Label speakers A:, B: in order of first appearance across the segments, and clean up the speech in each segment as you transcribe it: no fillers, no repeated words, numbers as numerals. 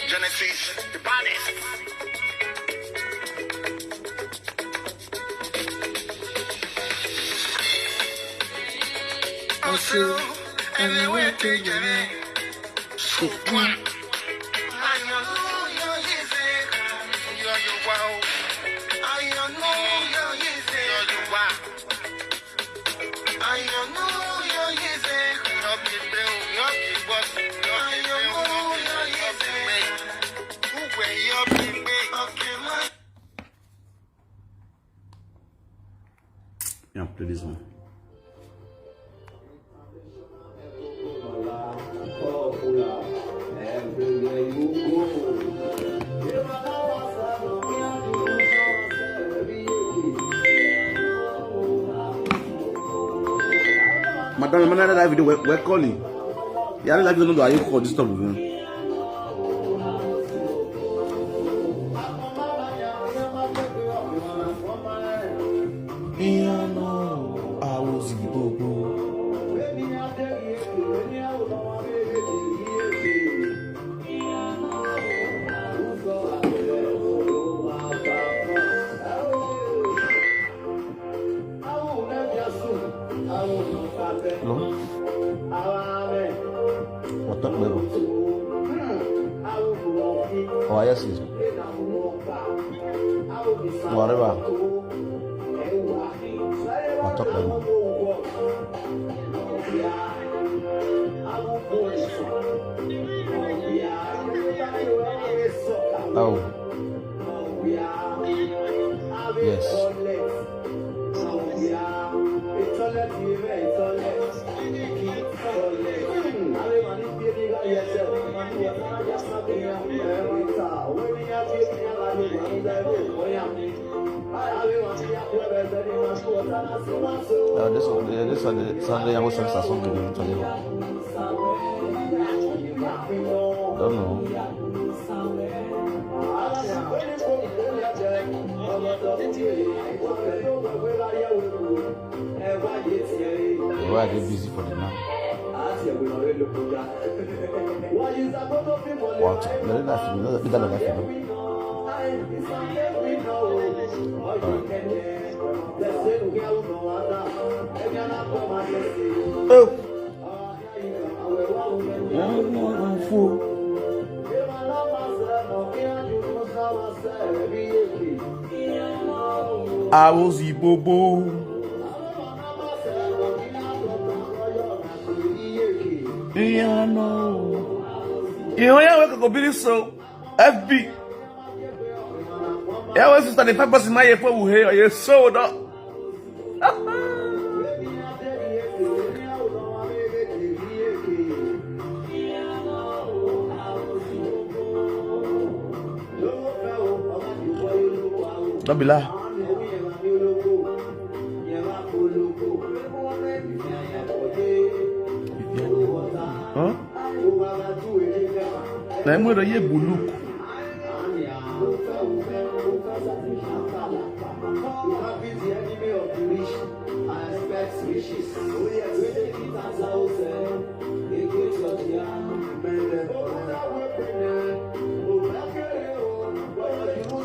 A: Genesis, the baddest. Also, anywhere to get it. So what? I know you're easy. You're your wow. I know you're easy. You're your wow. I know you're easy. You're the bill. You're the boss. I know you're easy. Who way you're the big? Okay, man.
B: Yeah, play this one.
C: Everywhere you go,
B: Madam, man, that video we're calling. Yeah, I like to know that you call this stuff. Yeah, no, I was Bobo. Hello? What up, baby? Oh, yes, yes. Whatever. What up, baby? Oh. Yes. This Sunday I was sent something to tell you. Don't know. Why are they busy for the now? What? Let that life. I was Bobo. Yeah, no. You know, I go be so FB. Yeah, I was 35% in my phone here. You sold up. Don't be lie. Huh? Na emu ro ye bulu.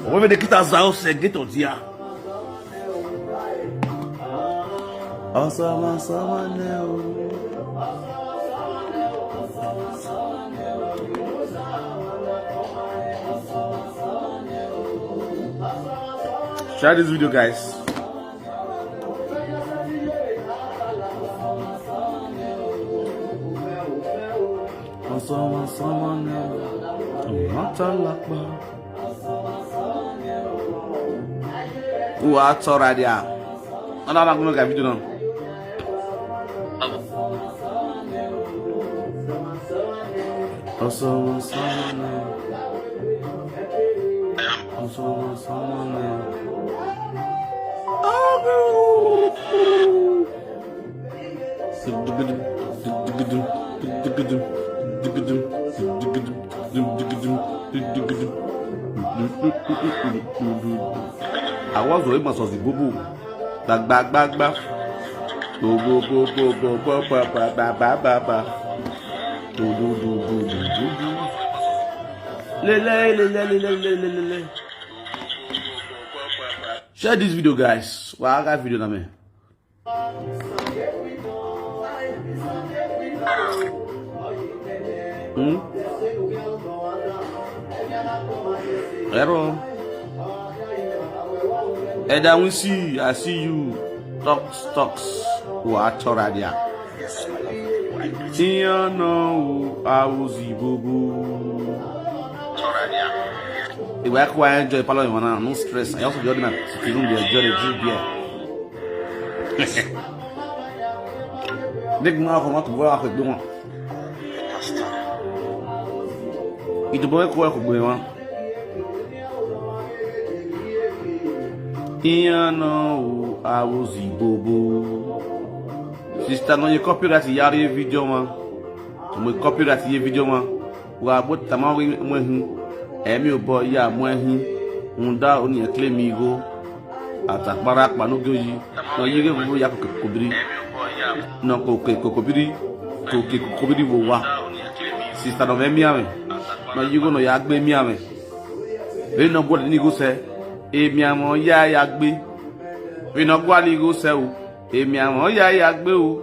B: On veut des quitter Zao, c'est ghetto dia. Osama Neo. Share this video, guys. Osama Neo. Matalakba. Who are already? I'm not going to get video now. I was with my saucy boo boo. Back. Go go go go go go ba ba ba ba ba ba. Do do do do do do do. Le. Share this video, guys. Well, I got video na me. Hello. Eda we see, I see you. Talks. What already? You know, I was Ibubu. The work why I enjoy Palo Ivana, no stress. I also enjoy the sitting room, enjoy the drink beer. Nick Mark, what to work with doing? It's a boy work with one. You know, I was Ibubu. Sister, no, you copyright the video, man. We copyright the video, man. We are both Tamawi when Emil boy, ya, when Munda only a claim me go at a barak, Manugoji. No, you give me a cocobri. No, cocobri, cocobri, wa. Sister of Emiame. No, you go no yagbe miame. We know what the go say. Emiamo ya yagbe. We know what the go say. Èmi àwọn ya gbé o.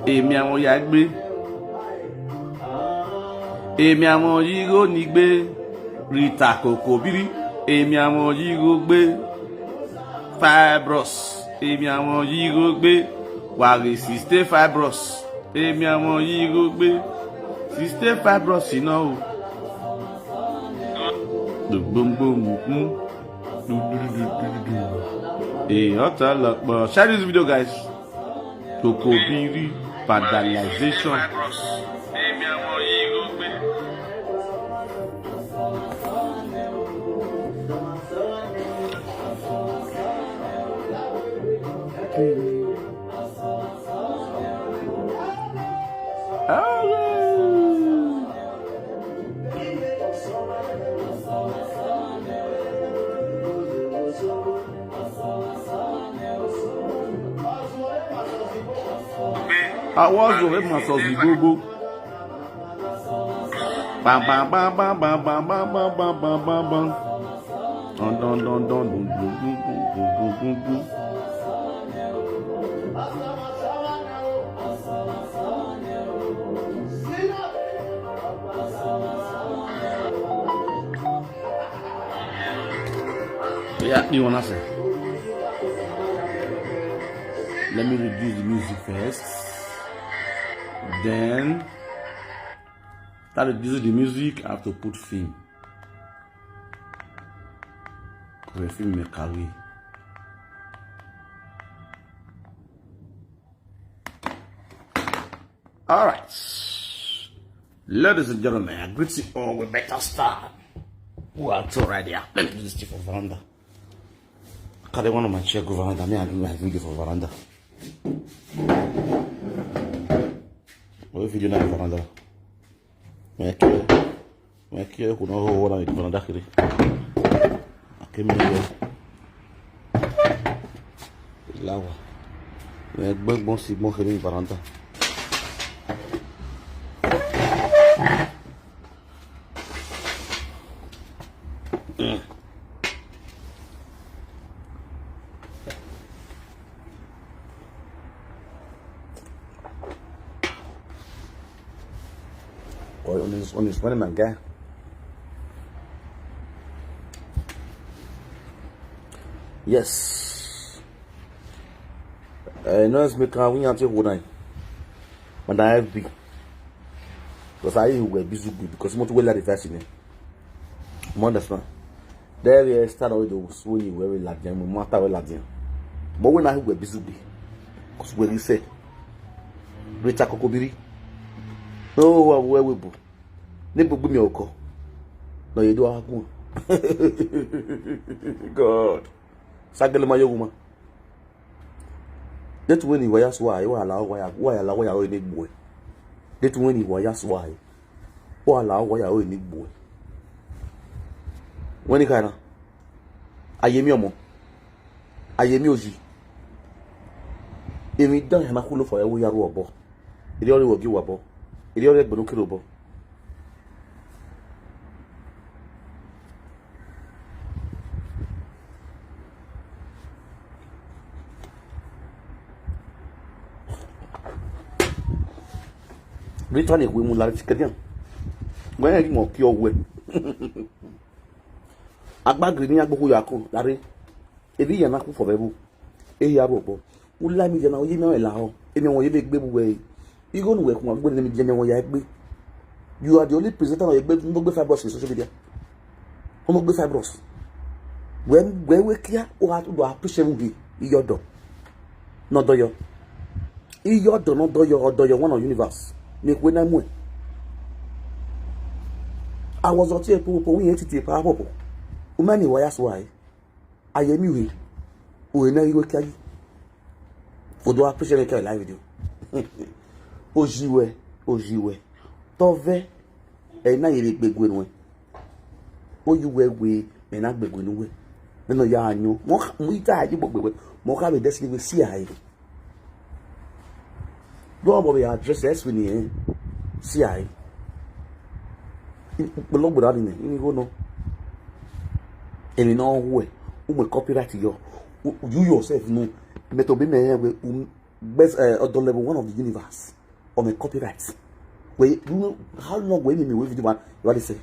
B: Èmi àwọn ya gbé. Èmi àwọn yígo ní gbé. Rita Kokobiri. Èmi àwọn yígo gbé. Fibros. Èmi àwọn yígo gbé. Wàrí Sister Fibros. Èmi àwọn yígo gbé. Sister Fibros iná o. Gbogbo. Share this video, guys. Kokobiri vandalization. I was going to myself the Google. Bam bam bam bam bam bam bam bam bam bam bam bam. Don. Yeah, you wanna say? Let me reduce the music first. Then start reducing the music. I have to put film. The film may carry. All right, ladies and gentlemen, I greet you all. We better start. What's already up? Let me do this thing for veranda. I can't one of my chair go veranda. Me, I do my video for veranda. What video na veranda? Mekye kuna ho na veranda kiri. Akemi lawa. Me bon si bon kiri veranda. On this one, my guy. Yes. No, it's me can we answer one. But I have big. Because I will be busy because I'm not well at the fashion. You understand? There we start with those when you were like them, no matter what like them. But when I will be busy, because when you say, Rita Kokobiri. No, where we go. Never give me a call. No, you do have one. God. Sagale my woman. That when he was why you allow why you need boy. That when he was why. Or allow why you need boy. When he can. I am your mom. I am your G. Emi dan ya makulo for ewu yaru obo. Ile ore wogi wabo. Ile ore gbonu kiro obo. Return ewe mu la tikedian. Gbe ri mo ki owe. Agbagiri ni agboko yakun lare. Ebi yana ku for ebu. Yaru obo. Ula mi jana oye me la ho. Emi won ye be gbe buwe. Igo nu we kun agbo ni mi jana won ya gbe. You are the only presenter on gbe no gbe fibros in social media. Homo gbe fibros. When we clear o ha to do appreciate bi iyodo. No doyo. Iyodo no doyo odoyo one of universe. Ni kwe na mu. I was out here po we entity pa popo. O mani wa yaso ai. Ayemi we. O na iwe kai. O do appreciate the live video. Ojiwe. Tove e na yere gbegwe nu. Ojuwe we me na gbegwe nu we. Me no ya anyu. Mo ita aji gbegwe. Mo ka be destiny we see ai. Do bo be address es we ni see ai. Bolo gbura ni ni go no. Emi no we. O me copyright yo. You yourself know. Me to be me we best other level one of the universe on a copyright. Wait, you know how long we me with one you want to say?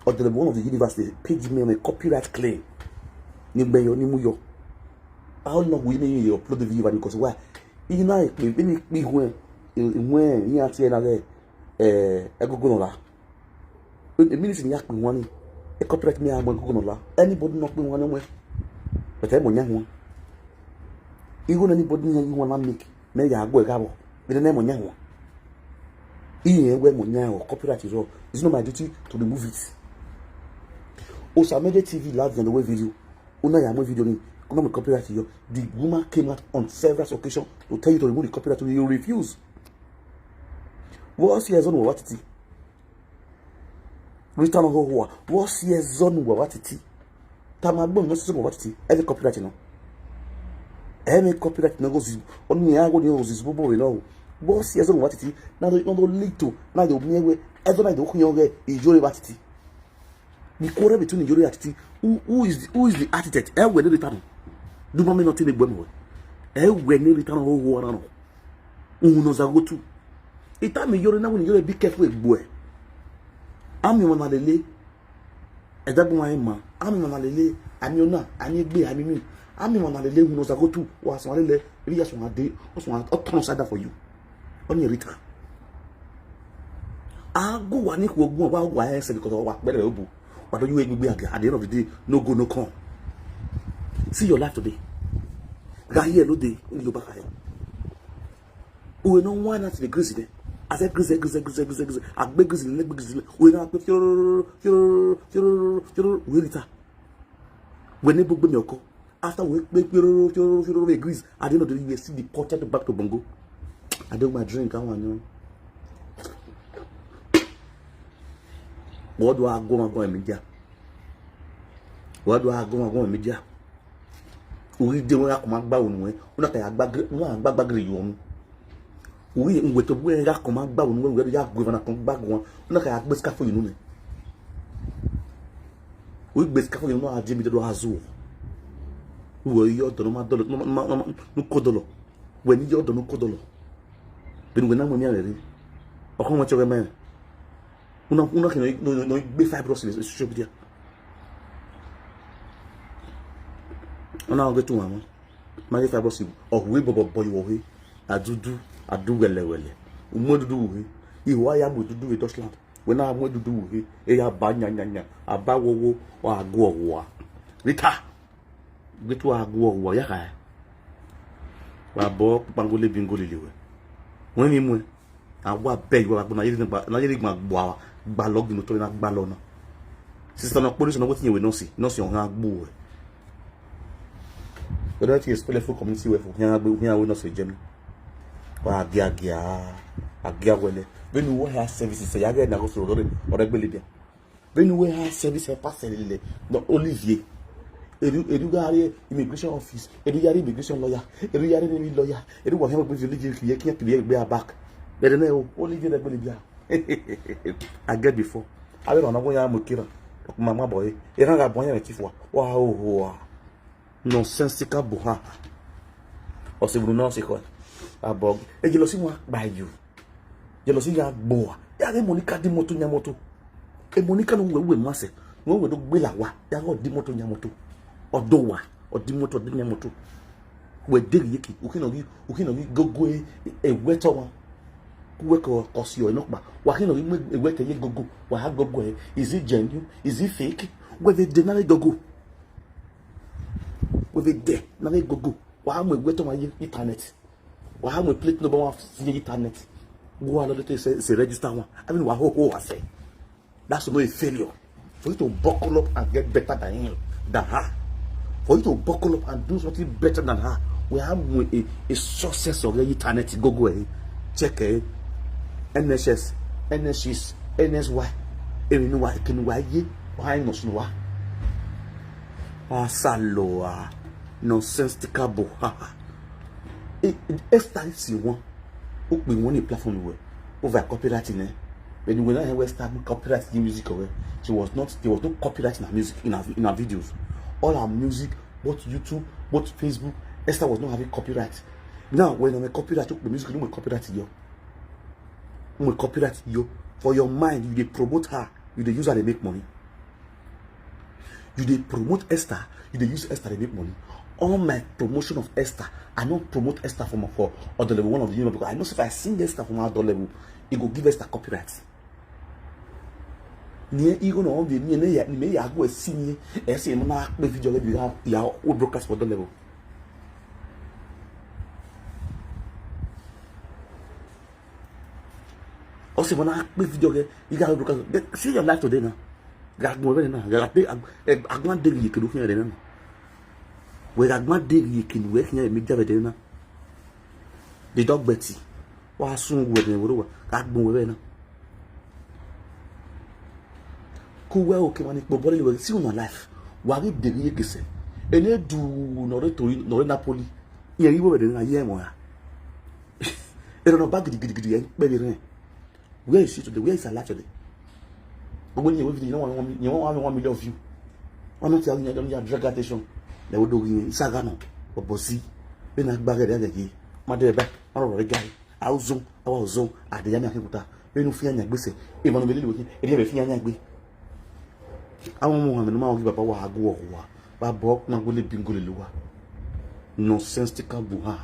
B: Or the level one of the universe they page me on a copyright claim. Ni beyo ni muyo. How long we me you upload the video because why? You know me when you are saying na Google la. The minute ni akpin one e copyright me am Google la. Anybody not be one way. But I monya one. Even anybody you wanna make, may ya go gabo. With the name on Yawa. Even when Monya copyright is all. It's not my duty to remove it. Also, Media TV live on the way video. Una Yamo video ni. Come on, copyright you. The woman came out on several occasions to tell you to remove the copyright. You refuse. What's your zone what it? Return on who? What's your zone what it? Tamabon no so what it? Every copyright you know. Any copyright no goes on me. I go news is bobo we know. Boss yes on what it now don't lead to now the me we ever like the kunyoge injury what it. The quarrel between injury attitude who is the architect? We the return. Do mommy not in the boy. We need return who no. Knows I go to. It time you're now when you're be careful boy. I'm your man lele. That boy ma. I'm your man lele. I'm your na. I'm your be. I'm me. I'm on the level knows I go to was one day, really one day, was one ton side for you. On your return. I'll go one equal go about why I said because of what better obu. But don't you be at the end of the day, no go, no come. See your life today. Guy here no day, only back here. We know why not the grizzly. I said grizzly. I beg grizzly. We not with your return. When they book me your call. After we agrees, I didn't know that you see deported back to Bongo. I do my drink. I want you. What do I go and media? What do I go and media? We do not come back one way. We not back you on. We with the way I come back when we are going to come back one. We not have best for you. We best for you know. Jimmy the Azul. Who you don't know no codolo. When you don't know codolo. Then when I'm married, or how much of a man? No be fibros in social media. And I'll get to one. My fibros or we boy away. I do well. What do you? I am to do with Deutschland. When I'm going to do it, a banya, a bawo or a go war. Rita. Get wa go ya ka wa bo pangole bingo lelewe won ni mu awa beg wa gbo na yiri gba gba login to na gba lo na sister na police na wetin we no see on agbo we that is full community we for yan we no see jemi wa agia wele when we have services ya ga na go so ore gbele bia when we have service pass le no Olivier
C: Edu gari immigration office. Edu yari immigration lawyer. Edu yari navy lawyer. Edu wa hemo believe you can't be back. They don't know only the Bolivia. I get before. I don't know why I'm killer. Mama boy. You don't got boy and chief. Wow. Nonsensical buha. Or say we know say what. Abog. E jealousy mo by you. Jealousy ya boa. Ya de Monica di moto nyamoto. E Monica no we mase. No we do gbe lawa. Ya go di moto nyamoto. Odo wa. Odi moto di nyamoto. We dig yiki. Ukinogi gogo e weto wa. Kuweko kosio enokba. Wa kinogi e wete ye gogo. Wa ha gogo e. Is it genuine? Is it fake? We the denare gogo. We the de na gogo. Wa ha mo weto ma internet. Wa ha mo plate no ba wa internet. Go on to say register one. I mean, what I say. That's no a failure. For you to buckle up and get better than her. For you to buckle up and do something better than her. We have a success of the internet. Go away. Check it. NHS, NHS, NSY. Even why can why ye? Why no snow? Ah, saloa. Nonsensical. It's time you want. We want a platform where over copywriting. When we not have start copyright music away, there was no copyright in our music in our videos. All our music, both YouTube, both Facebook, Esther was not having copyright. Now when I'm a copyright, the music no copyright you. No copyright you. For your mind, you dey promote her, you dey use her to make money. You dey promote Esther, you dey use Esther to make money. All my promotion of Esther, I don't promote Esther for other level one of the union because I know if I sing Esther from other level, it will give Esther copyright. Near you know the near me I go sing and say no video you have your old broadcast for the level. Also when I video you got broadcast see your life today now. Got more than now. Got I want daily you can do here then. We got my daily can work here and make Javedena. The dog Betty was soon with the world. Got more than cool. Well, okay, when it probably will see my life. Why did the year say? And you do not to Napoli. Yeah, you were in a year more. I don't know back the baby. Where is she today? Where is her life today? But when you're with you don't want 1 million views. I'm not telling you, I don't have drug attention. They would do in Sagano or Bossy. Then I bag the other day. My dear back, or a guy. I was zone at the Yanahuta. When you fear Yagbisi, even a little bit, if you have a fear Yagbi. I won't want to give up our go. But Bob Naguli Bingulua. Nonsensical buha.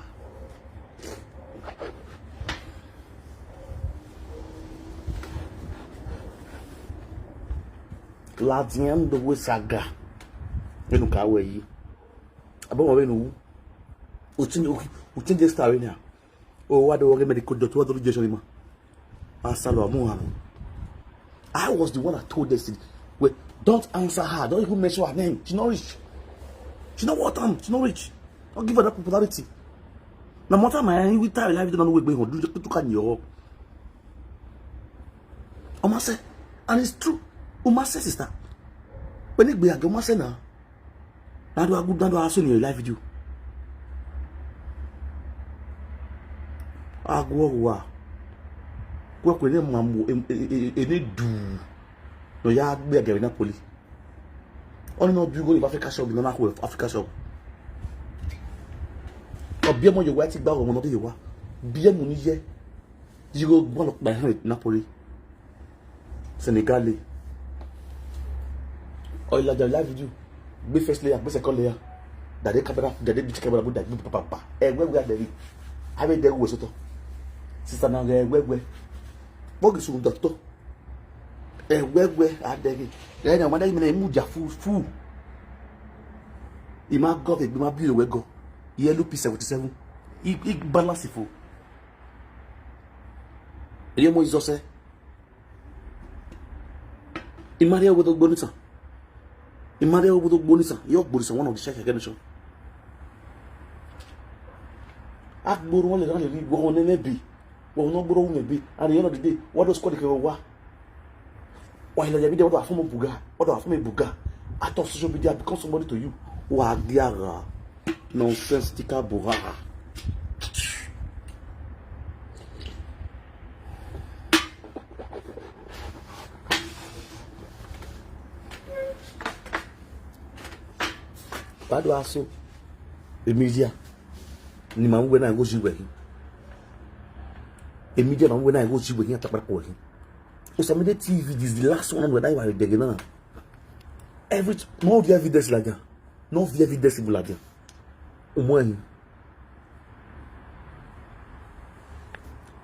C: Ladian the Wisaga. When you go away. About when you change the story now. Oh, what the medical doctor, what the rejection? I was the one that told this. Wait, don't answer her. Don't even mention her name. She's not rich. She's not what she's not rich. Don't give her that popularity. No matter my we tell life don't know where going to can you. Omase, and it's true. Omase sister. When it be a Omase now. Now do I go down to our son in your life video? I go work with them, any do. No, ya be a girl Napoli. Only not you go to Africa shop, no matter Africa shop. Or be more your white bag or one you are. Be a money here. You go one of my hand Napoli. Senegal. Or you live video. Be first layer, be second layer. That they camera, that they bitch camera, that you papa. Eh, where we are there? I will there was it. Sister now, where? What is your doctor? Eh, where are they? Then I wonder if they move your fool. He might go, it might be the way go. Yellow P77. He balance it for. You know, is say. In Maria with the bonita. In Maria with the bonita. Your body is one of the check again. Akboro won le ran le go on nebi. Won no gboro nebi. At the end of the day, what does call the wa? Why la video what from buga? What from buga? I thought social media become somebody to you. Wagiara. Nonsense tika burara. Bado aso. Emidia. Ni mamwe na go jiwe. Emidia mamwe na go jiwe hin atakpa ko hin. Osamide TV, this is the last one where I was beginning. No the evidence like that. No the evidence like that. Umwe.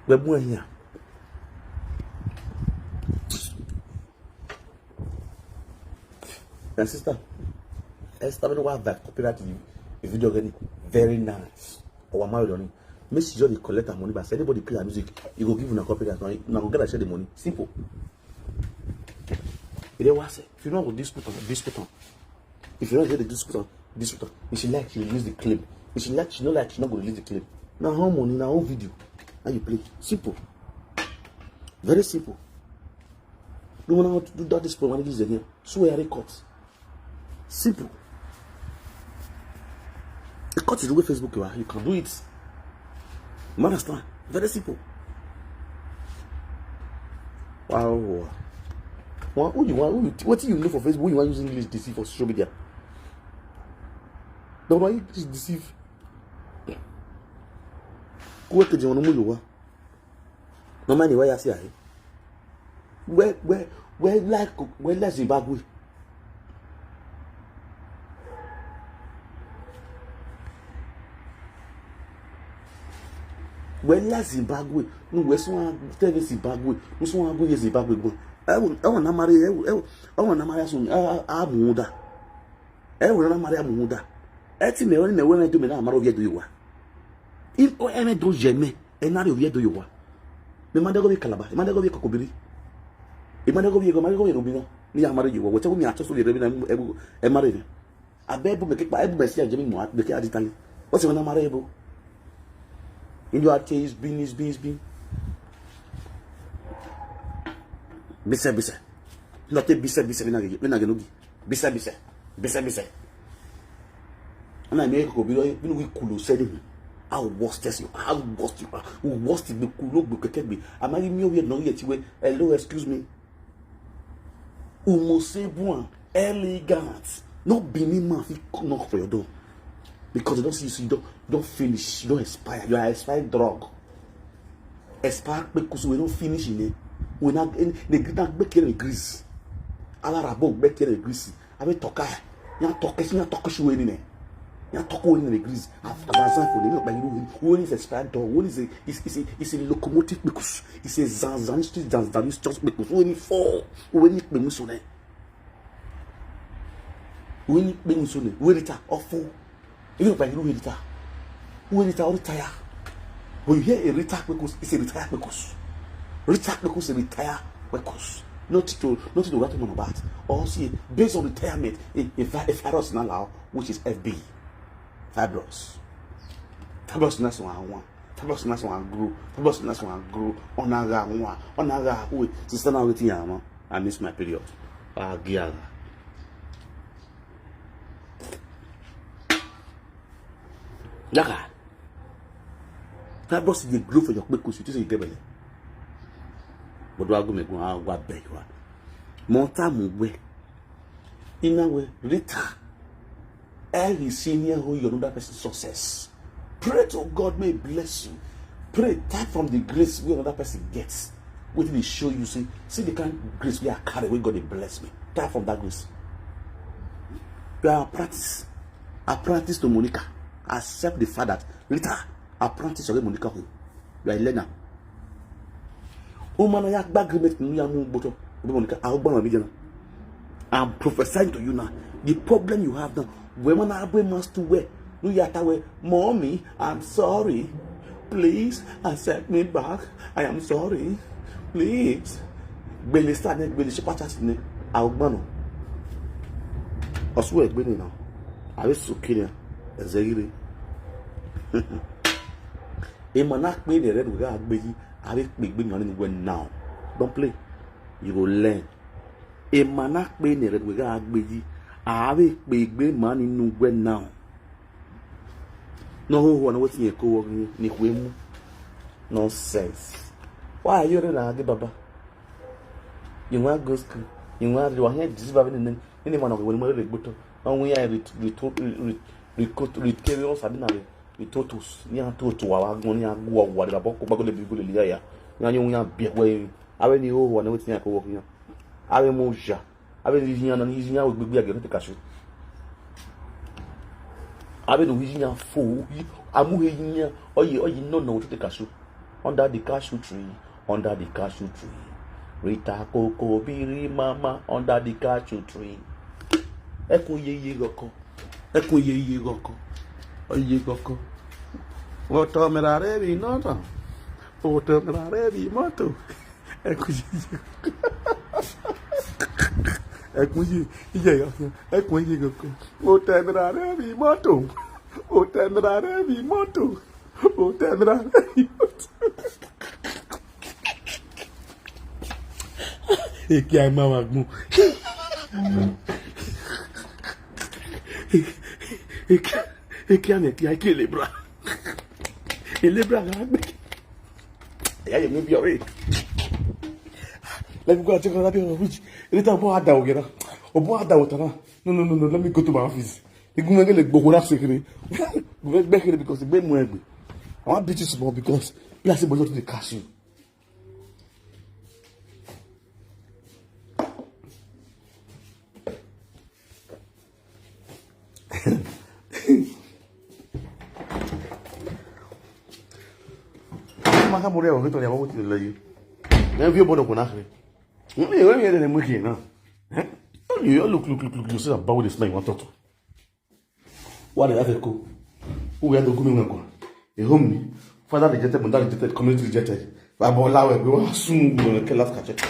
C: We mwe here. And sister, Esther, we have that copyright video getting very nice. Or married on it. Make sure you collect money, but anybody play music, you go give them a copyright. Now go get a share the money. Simple. If you don't have a dispute on. If you don't get the dispute on. If she like, she release the claim. If she like, she not like, she not going to release the claim. Now how money, now how video. How you play. Simple. Very simple. Don't know how to do that this program is again. Swear records. Simple. The cut is the way Facebook you are. You can do it. You understand? Very simple. Wow. What do you know for Facebook? You want using English deceive for social media? Don't know English deceive. Where could you know? No money, why I say where less Zimbabwe? Where less Zimbabwe? No, where's one tell Zimbabwe? Who's one go Zimbabwe go? I want to marry. I want to marry soon. Amuda. I want to marry Amuda. Eti me when I do me na maro do you wa. If o eme do jeme, e na do you wa. Me manda go be Calabar, me manda go be Kokobiri. E manda go be Rubina. Ni amaro you wa. What me ato so le Rubina e marry. Abebu me kepa ebu be si ajemi mo be ke aditali. What's when I marry ebu? In your case, been. Bisa. Not a bisa, bisa. And I make we could say how worst you are, how worst you are, who worst it be could be. I'm not even here, no yet. Hello, excuse me. Umose bon, elegant. Not being man, knock for your door. Because you don't see, you don't finish, you don't expire. You are expired drug. Expire because we don't finish in it. We not make it grease. Ala rabo make it greasy. I mean talker. You talk show in you talk in the grease. After example, they look like one is expired drug. One is a locomotive because it's a zanzan street zanzan just because when it fall, when it be so there. When it be so there, when it awful. You look like you retire. When it retire. When you hear a retire because it's a retire because. Retire because it's a retire because. Not to write on about. Or see, based on retirement, a virus now allow, which is FB. Fibros. Fibros next one. Fibros next one grow. Fibros next one grow. Onaga wait. Sister now waiting yama. I miss my period. Giaga. Yaga. Fibros is the grow for your because you say you get belly. But do I go make one what beg you? Monta mugwe. Inawe Rita. Every senior who you know that person's success. Pray to God may bless you. Pray tap from the grace where another person gets. What did he show you? See the kind of grace we are carrying. We God they bless me. Tap from that grace. You are apprentice. Apprentice to Monica. Accept the fact that Rita apprentice of Monica. You are a learner. I'm prophesying to you now. The problem you have now, women are must to wear. Mommy, I'm sorry. Please accept me back. I am sorry. Please. I swear, now. I was so kidding. Exactly. Emanak made the red without baby. I big money now. Don't play. You will learn. A manak be needed with a baby. Ave pegbe man in no now. No one what's in your co working nonsense. Why are you ready, Baba? You want go school? You want to hear this Babin any one of the women with and we are recurious ordinary with totus near to our money and go what about Cobago be good in the area. You be away. I already know one what's in your co working. I will move. I will use an easy now with be again to catch you. I will use your fool. I'm moving here, or you know to the cashew. Under the cashew tree, under the cashew tree. Rita Coco Biri Mama under the cashew tree. Echo ye goko. Echo ye goko. Oh ye goko. What time are ready? Not. What time are ready? Motto. Echo ye. Echo ye goko. What time are ready? Motto. O tendrá mi moto. O tendrá mi moto. E que ai mamagmu. E que ane ti ai que lebra. E lebra gagbe. E ai me bi ore. Let me go check on that which. It is more ada ogera. O bo ada otana. No, let me go to my office. You go and get Boko secretary. Because the baby will. I want beat you small because you are supposed to cash you. Maka more o to le wo ti le yi. Na fi obodo ko na kire. Mo ye we ye de mo ki na. You look so about this man want to. What did I go? Who had the Gumingo? A home, father rejected, mother rejected, community rejected. Babo Lawe, we will soon go and kill us. Catch it.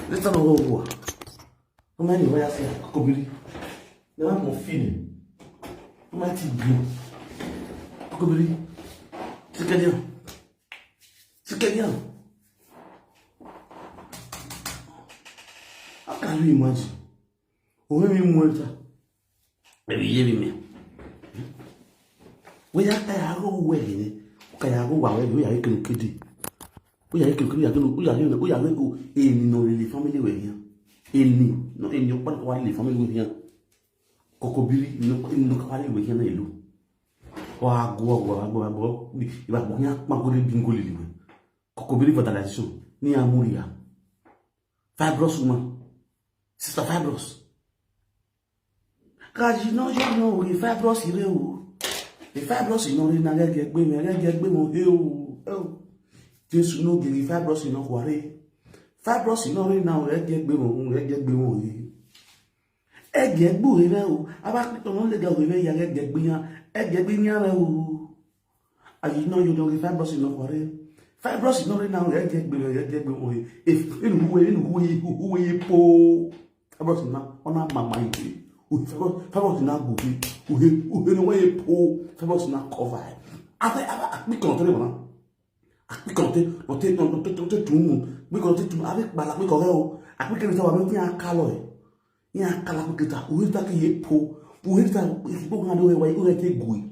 C: Let's have a war. No matter where I say, Cocobili. There are more feeling. Mighty blue. Cocobili. Chicken. How can you imagine? Who are you muerta? Maybe you me. We are tired of waiting. We are going to kill. We are going to in no family way here. In no in your one family way here. Cocobili, no family way here. Or go. If I want to go bingoli. Cocobili for the show. Near Muria. Fibros woman. Sister Fibros. Cause you know, if Fibros is real. If Fibros is not in a get me, oh. Just no give Fibros in no worry. Fibros is not in now, get me. Get boo, about to only go away, get me, and you know you don't give Fibros in no worry. Fibros is not in now, get me. If who we po. Fibros now, on our mamma. Fibros now go be. Who anyway po. Fibros now cover. I think control. We compte, on tout, we compte to avec Balak, we correct. I think it's our making calloy. Yeah, Calacutta, who is that ye po, who is that if you go away, you take gui.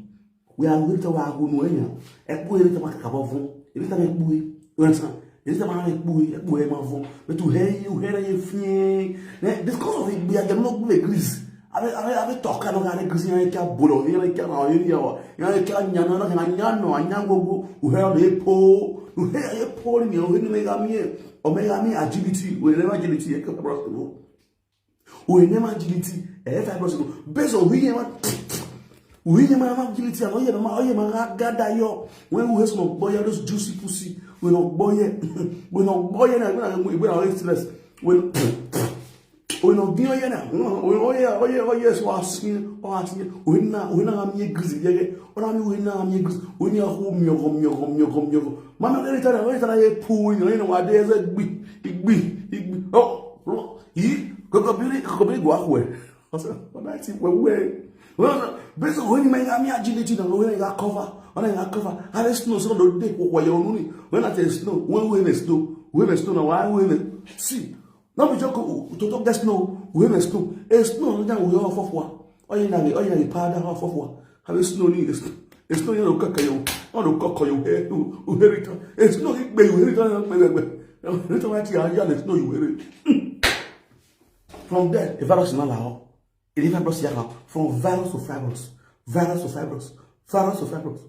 C: We are with our Gunuena, a boy little macabovon, a little make buoy, it is a man buoy, a boy mavon, but to hear you, hear a few. Because of it, we are not good grease. I talk about a greasy bull, here I can or I can Yango, who held a pole, who had a pole in your Megami, or Megami agility, whenever agility across the room. We never agility, if I was based on we never agility, and I gather your when we have no boy, those juicy pussy, we not boy, and we are restless. We no bio yana. We yes was we na am greasy. Ora mi we na am greasy. We ni ho myo. Mama le tara ye pu ni no wa de ze gbi. Oh, yi Cocobili go ahwe. Ona ti we. Well, beso when you make me agility na we na cover. Ona na cover. Are snow so do dey wo ye onu ni. When I tell snow, when we snow na why we see No be joke to talk that snow. We have snow. A snow that we all for. Oh you know powder half of have snow ni it's no you cook you. Oh no cook you here. You hear it. It's no it be you hear it. It's what you snow you hear it. From there, the virus is not allowed. It even brought you from virus to fibrous. Virus to fibrous. Virus to fibrous.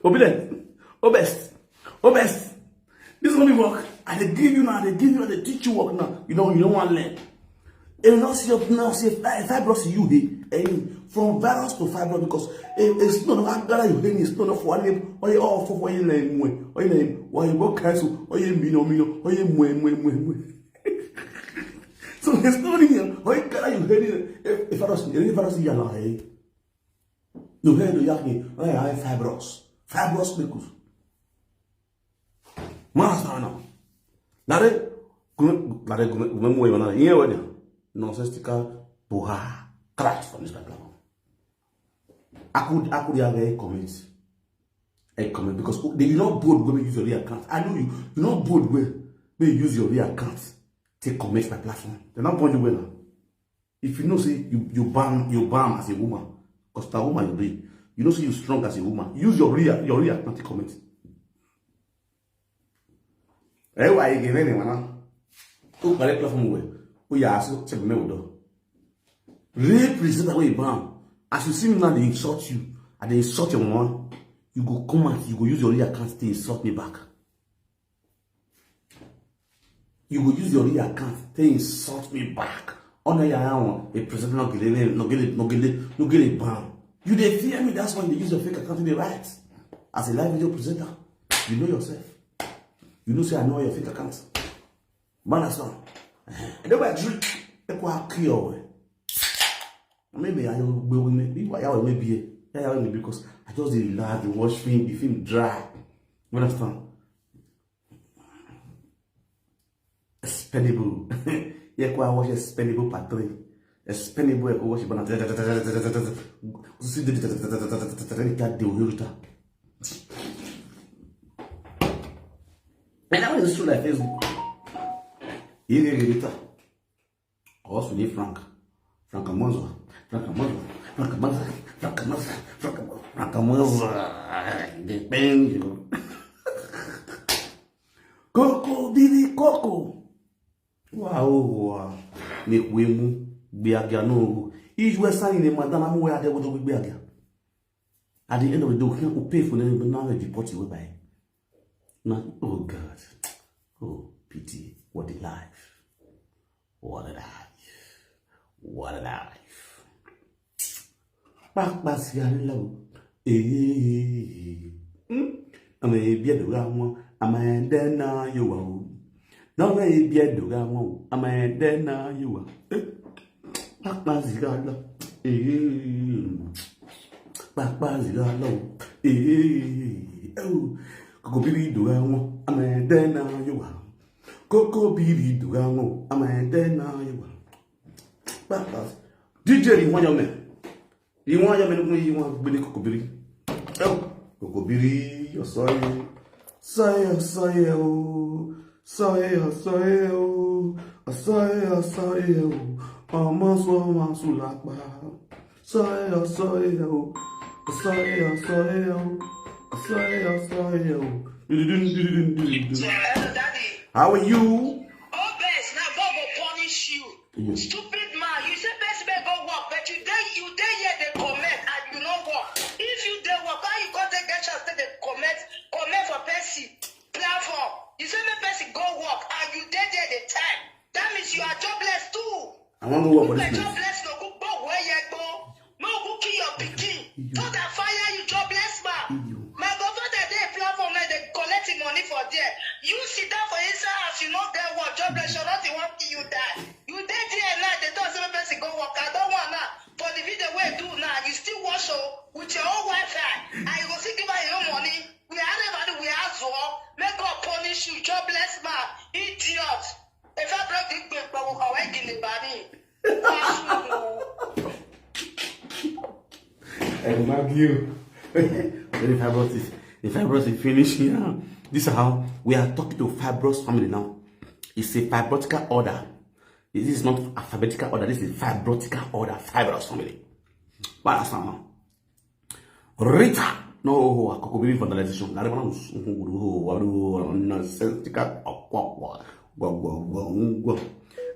C: Obedient. Obest. Obest. This is only work. And they give you now, they teach you work now. You don't want to learn. And now see fibrous you here. From virus to fibrous because it's not that you hear it's not for name or you all for you name or you name or you work cancel or you mino or you mwe. So it's not here. Or you hear if virus you lie. You hear the yaki, I have fibrous. Fibrous liquid. Master Lare gumemwe wana yewe nonsensical boha crash from this background. I could have a comment because they do not bold when you use your real account. I know you not bold when you use your real account to comment my platform. They're not bold well. If you know say you ban as a woman, because that woman you be, you know say you strong as a woman. Use your real account to comment. Why you give anyone now? Who correct platform where? Who you ask check me with represent the way you ban. As you see me now, they insult you, and they insult your mom. You go come out, you go use your real account to insult me back. You go use your real account to insult me back. On your own, a president no get it ban. You they fear me, that's why they use your fake account to be right. As a live video presenter, you know yourself. You know say I know your fake account. Man, that's not. And then I drink, I go kill. Maybe I will maybe because I just did laugh, watch film, the film dry. You understand? Expendable. Yeah, I watch Expendable Part 3. Expendable, I watch it. And that was true like Facebook. You get it. Also, need Frank Amonzo. Depende. Coco, Billy Coco. Wow. Me wemu, Biaga no. If you were signing a madam, I'm aware there would be Biaga. At the end of the day, who pay for them, but now they deport you by. Not, oh God. Oh, pity. What a life. What a life. What a life. Back low. I'm a beard around. I'm a then now you are. No, a beard around. I'm a then now you are. Back low. Back low. Oh, Coco Billy Duamo. I'm a then now you are. Coco Billy Duamo. I'm a then now you are. DJ, you want your man? You want your man? You want Billy Cocobiri? Oh, Cocobiri, you're sorry. Sorry, oh. Almost one sulapa. Sorry, oh. How are you?
A: Oh, best now God will punish you.
C: Yeah.
A: Stupid man, you say best man go work, but you day here they comment and you don't work. If you dey work, how you go take get chance to they comment for Percy platform? You say me Percy go work and you day there the time. That means you are jobless too.
C: I want to work for this man.
A: Jobless no go where you go. No go kill your pikin. Don't that fire you jobless man. My government they platform and they collecting money for there. You sit down for inside house, you know get work jobless. You not want to you die. You dey there now. They don't say person go work. I don't want now. For the video we do now, you still watch with your own Wi-Fi. And you go see give her your own money. We are everybody we ask for. Make God punish you, jobless man, idiot. If I break the big but we can wait in the body.
C: I love you. If I brought it finish here, This is how we are talking to fibrous family now. It's a fibrotical order. This is not alphabetical order. This is fibrotical order. Fibrous family. But that's now. Rita. No, I could be vandalization.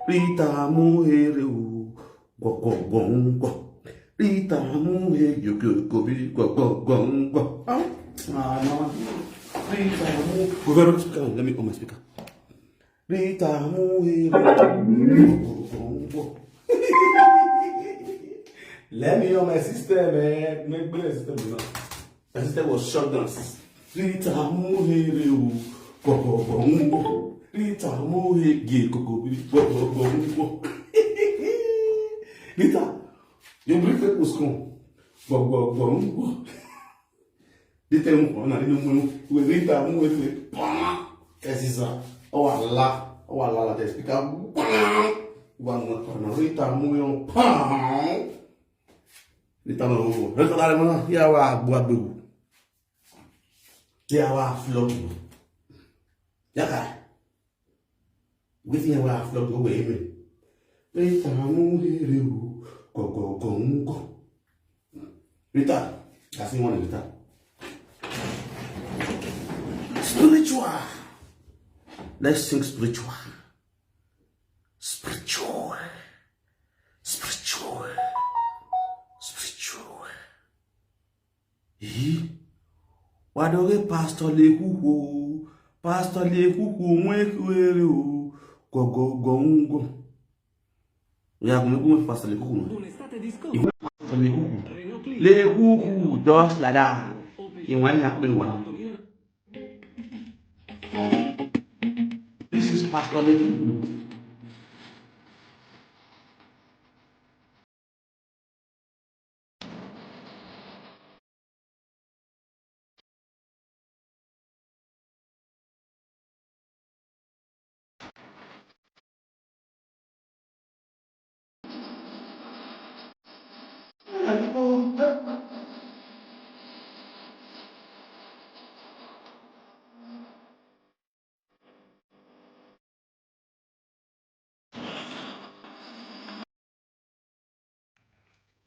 C: Rita muhere Rita muhere you could be let me on my speaker. Rita let me on my system, man. Make my system, you know. My system was shut down. Rita muhere Rita muhere Rita, you bring the school. Rita muhere Rita oh Allah, the speaker. One more Rita muhere Rita no. Rita la mana ya wa buabu. Ya wa flog. Ya ka. Within wa flog go away. Rita muhere go. Rita, that's the one Rita. Spiritual. Let's sing spiritual. Spiritual. Spiritual. Spiritual. Wadore pastor le huhu. Pastor le huhu mwekuere o. Go. Ya kumekuwa pastor le huhu. Le huhu do lada. Iwanya benwa. This is pastor le huhu.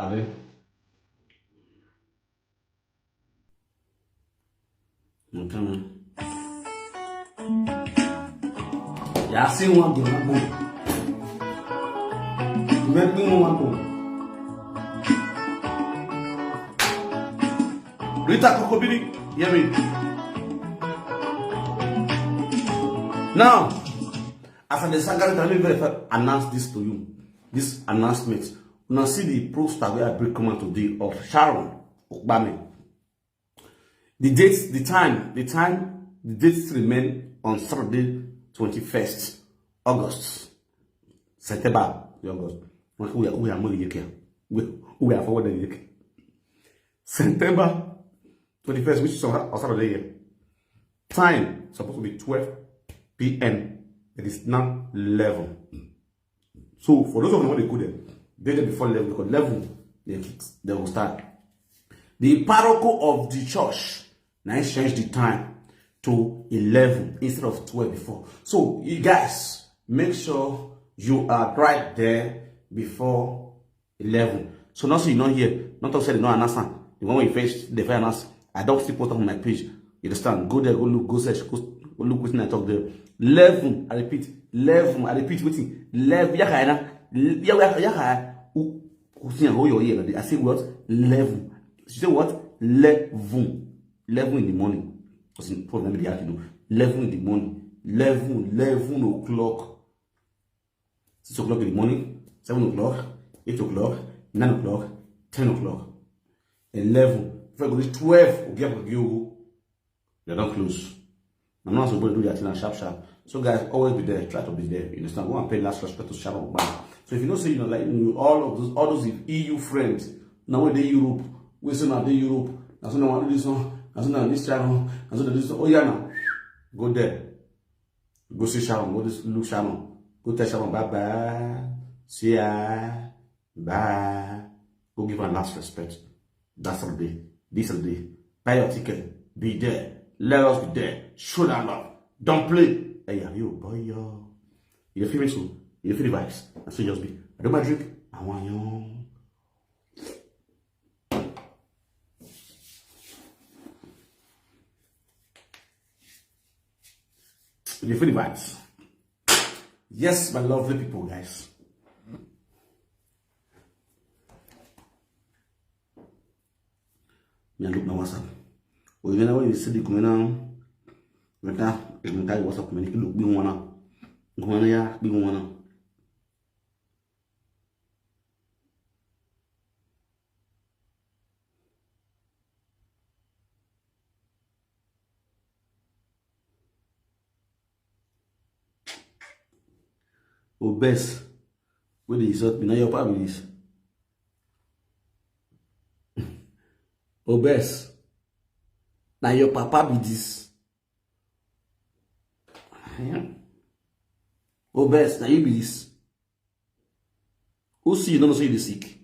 C: Allez. Okay. Ya see one go na go. You make one go. Rita Kokobiri, hear me. Now, after the Sangari Tali announce this to you, this announcement. Now see the poster where I bring comment today of Sharon Okbame. The dates, the dates remain on Saturday, 21st August. September, August. We are more here. We are forward here. September 21st, which is on Saturday here. Time supposed to be 12 p.m. It is now 11. So for those of you who they go there. Better before 11 because 11 they will start. The parrocho of the church now change the time to 11 instead of 12 before. So you guys make sure you are right there before 11. So not so you not here, not to say they no answer. The one we face the fair answer. I don't still put on my page. You understand? Go there, go look, go search, go look what I talk there. 11, I repeat, 11, I repeat, waiting, 11, I say what? 11. She say what? 11. 11 in the morning. Because in problem the afternoon. 11 in the morning. 11 o'clock. 6 o'clock in the morning. 7 o'clock. 8 o'clock. 9 o'clock. 10 o'clock. 11. If I go to 12, they're not close. I'm not supposed to do that in a sharp. So guys, always be there. Try to be there. You understand? Go and pay last respect to Sharon. So if you don't say, you know, like all those EU friends, now we're in Europe, we say now they Europe, now so now want to do this one, now so now this channel, now so this one. Oh yeah, now go there, go see Sharon, go look Sharon, go tell Sharon bye, see ya, bye, go give her last respect. That's the day, this is the day. Buy your ticket, be there.
B: Let us be there. Show that love. Don't play. Hey, you boy, yo. You feel me so? You feel the vibes. And so just be. I do my drink. I want you. You feel the vibes. Yes, my lovely people, guys. Me look na WhatsApp. O you know when you see the coming now, you can WhatsApp me. Look, be one ya, be one. O best, where they insult me now your papa is. O best, now your papa be this. O best, now you be this. Who see you don't say you sick?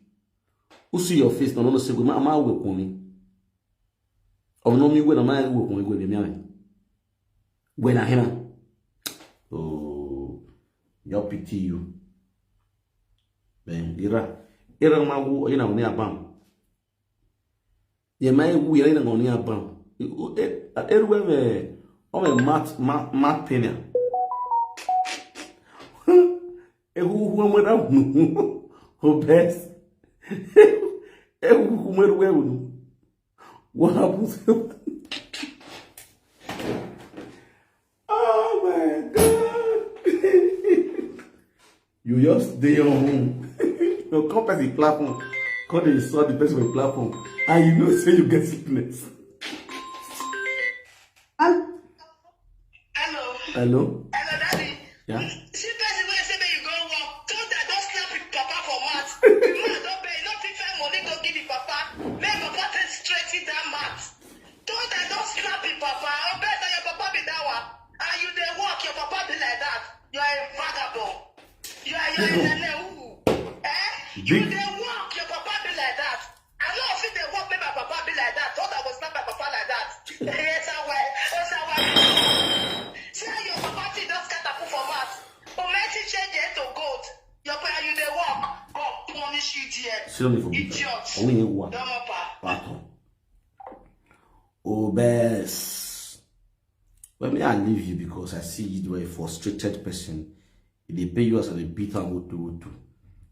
B: Who see your face? No say go. Ma work on me. Or no me when am I work on me go be me. When I him. Oh, your pity you. Ben ira ma wu ina oni abam. Ye mai wu ina oni abam. Eruwe me o me mat penia. Who went out? Oh, best. Who went well? What happens? Oh my God! You just stay on home. Your company platform. Because they saw the person on the platform. And you know, say you get sickness.
A: Hello.
B: Hello?
A: Hello, Daddy.
B: Yeah?
A: You they walk, your papa be like that. I know if they walk, maybe my papa be like that. Thought I was not my papa like that. Yes, I will. Yes, I will. See how your papa just got a put for mass. But Messi change it to goat. Your papa, you they walk. God punish you, dear. Idiot.
B: Don't Oh, best. Well, me, I leave you because I see you are a frustrated person. They pay you as a beater would do.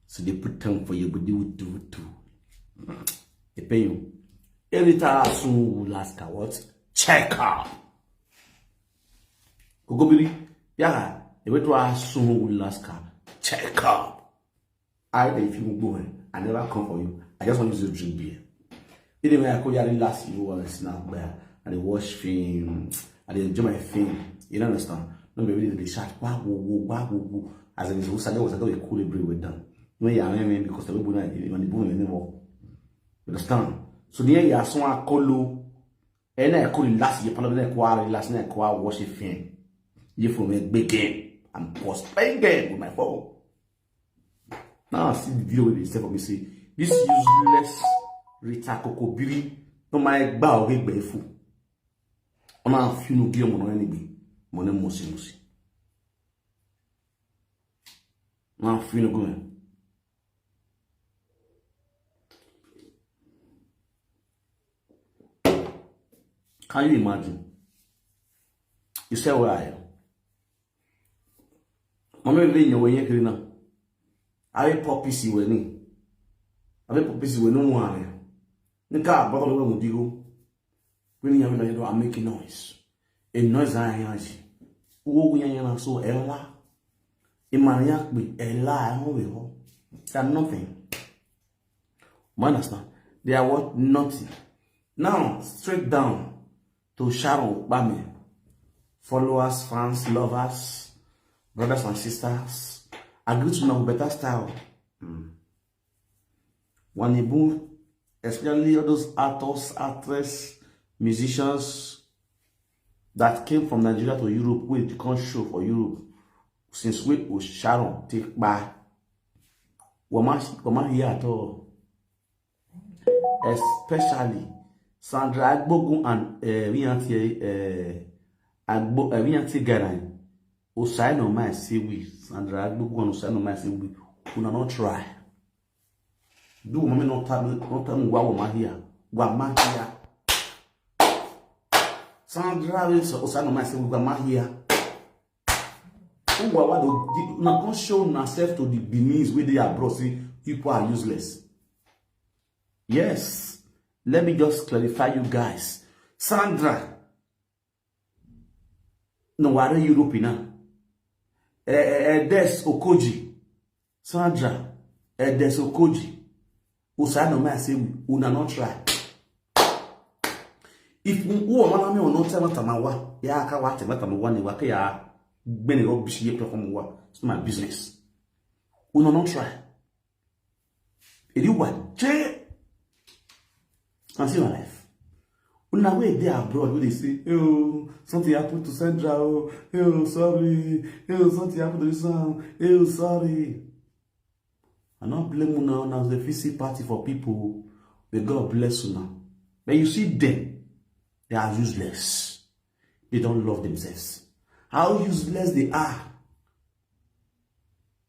B: So they put time for you, but they would do. They pay you. Every time soon will ask her what? Check up. Kogobiri, yeah, every time soon will ask her. Check up. If you go in, I never come for you. I just want you to drink beer. Anyway, I call you last year while I snap bear. And I watch film. And I enjoy my film. You don't understand? No, maybe they shout, wow. As a result, I was a cool break with them. No, yeah, I mean, because the people when the boom anymore. Understand? So, near ya, so I call you, and I call you last year, Parliament Quarry, last night, watch a film. You for me, big game. I'm post playing game with my phone. Now, I see the video with this for me, say, this useless Rita Kokobiri, no, my bow, big befu. On a few no gear on any money mosi. Now, few no going. Can you imagine? You say where I am. Mama be nyo wenye kiri na. Aye popisi weni. Abe popisi weni no wane. Nika baba lo mo digo. When you are making noise. A noise I hear. Uwo yanya so ela. Imaniak be ela ho. They are nothing. You understand? They are what? Nothing. Now, straight down to Sharon Bami. Followers, fans, lovers, brothers and sisters. I greet you now better style. Wanibu, especially all those actors, actresses, musicians that came from Nigeria to Europe, where they can't show for Europe. Since we was Sharon take by. Wama here at all. Especially
C: Sandra Agbogun and Vianti Garan. Osai no my say we. Sandra Agbogun and Osai no my say we. Una not try. Do mommy not tell me wa here. Wa here. Sandra Osai no my say we wa here. Now can't show ourselves to the Beninese where they are brought. See, people are useless. Yes. Let me just clarify you guys. Sandra. No, where Europe now? Des Okoji. Sandra. Des Okoji. Usa no me say una not try. If who amana me ono tell matamawa, ya aka wa tell matamawa ni wa ka ya gbeni rubbish ye platform wa. It's my business. Una not try. Edi wa je and see my life. Una way they abroad where they say, oh, something happened to Sandra, oh, sorry, something happened to this one, sorry. I not blame you now the VC party for people. May God bless you now. But you see them, they are useless. They don't love themselves. How useless they are.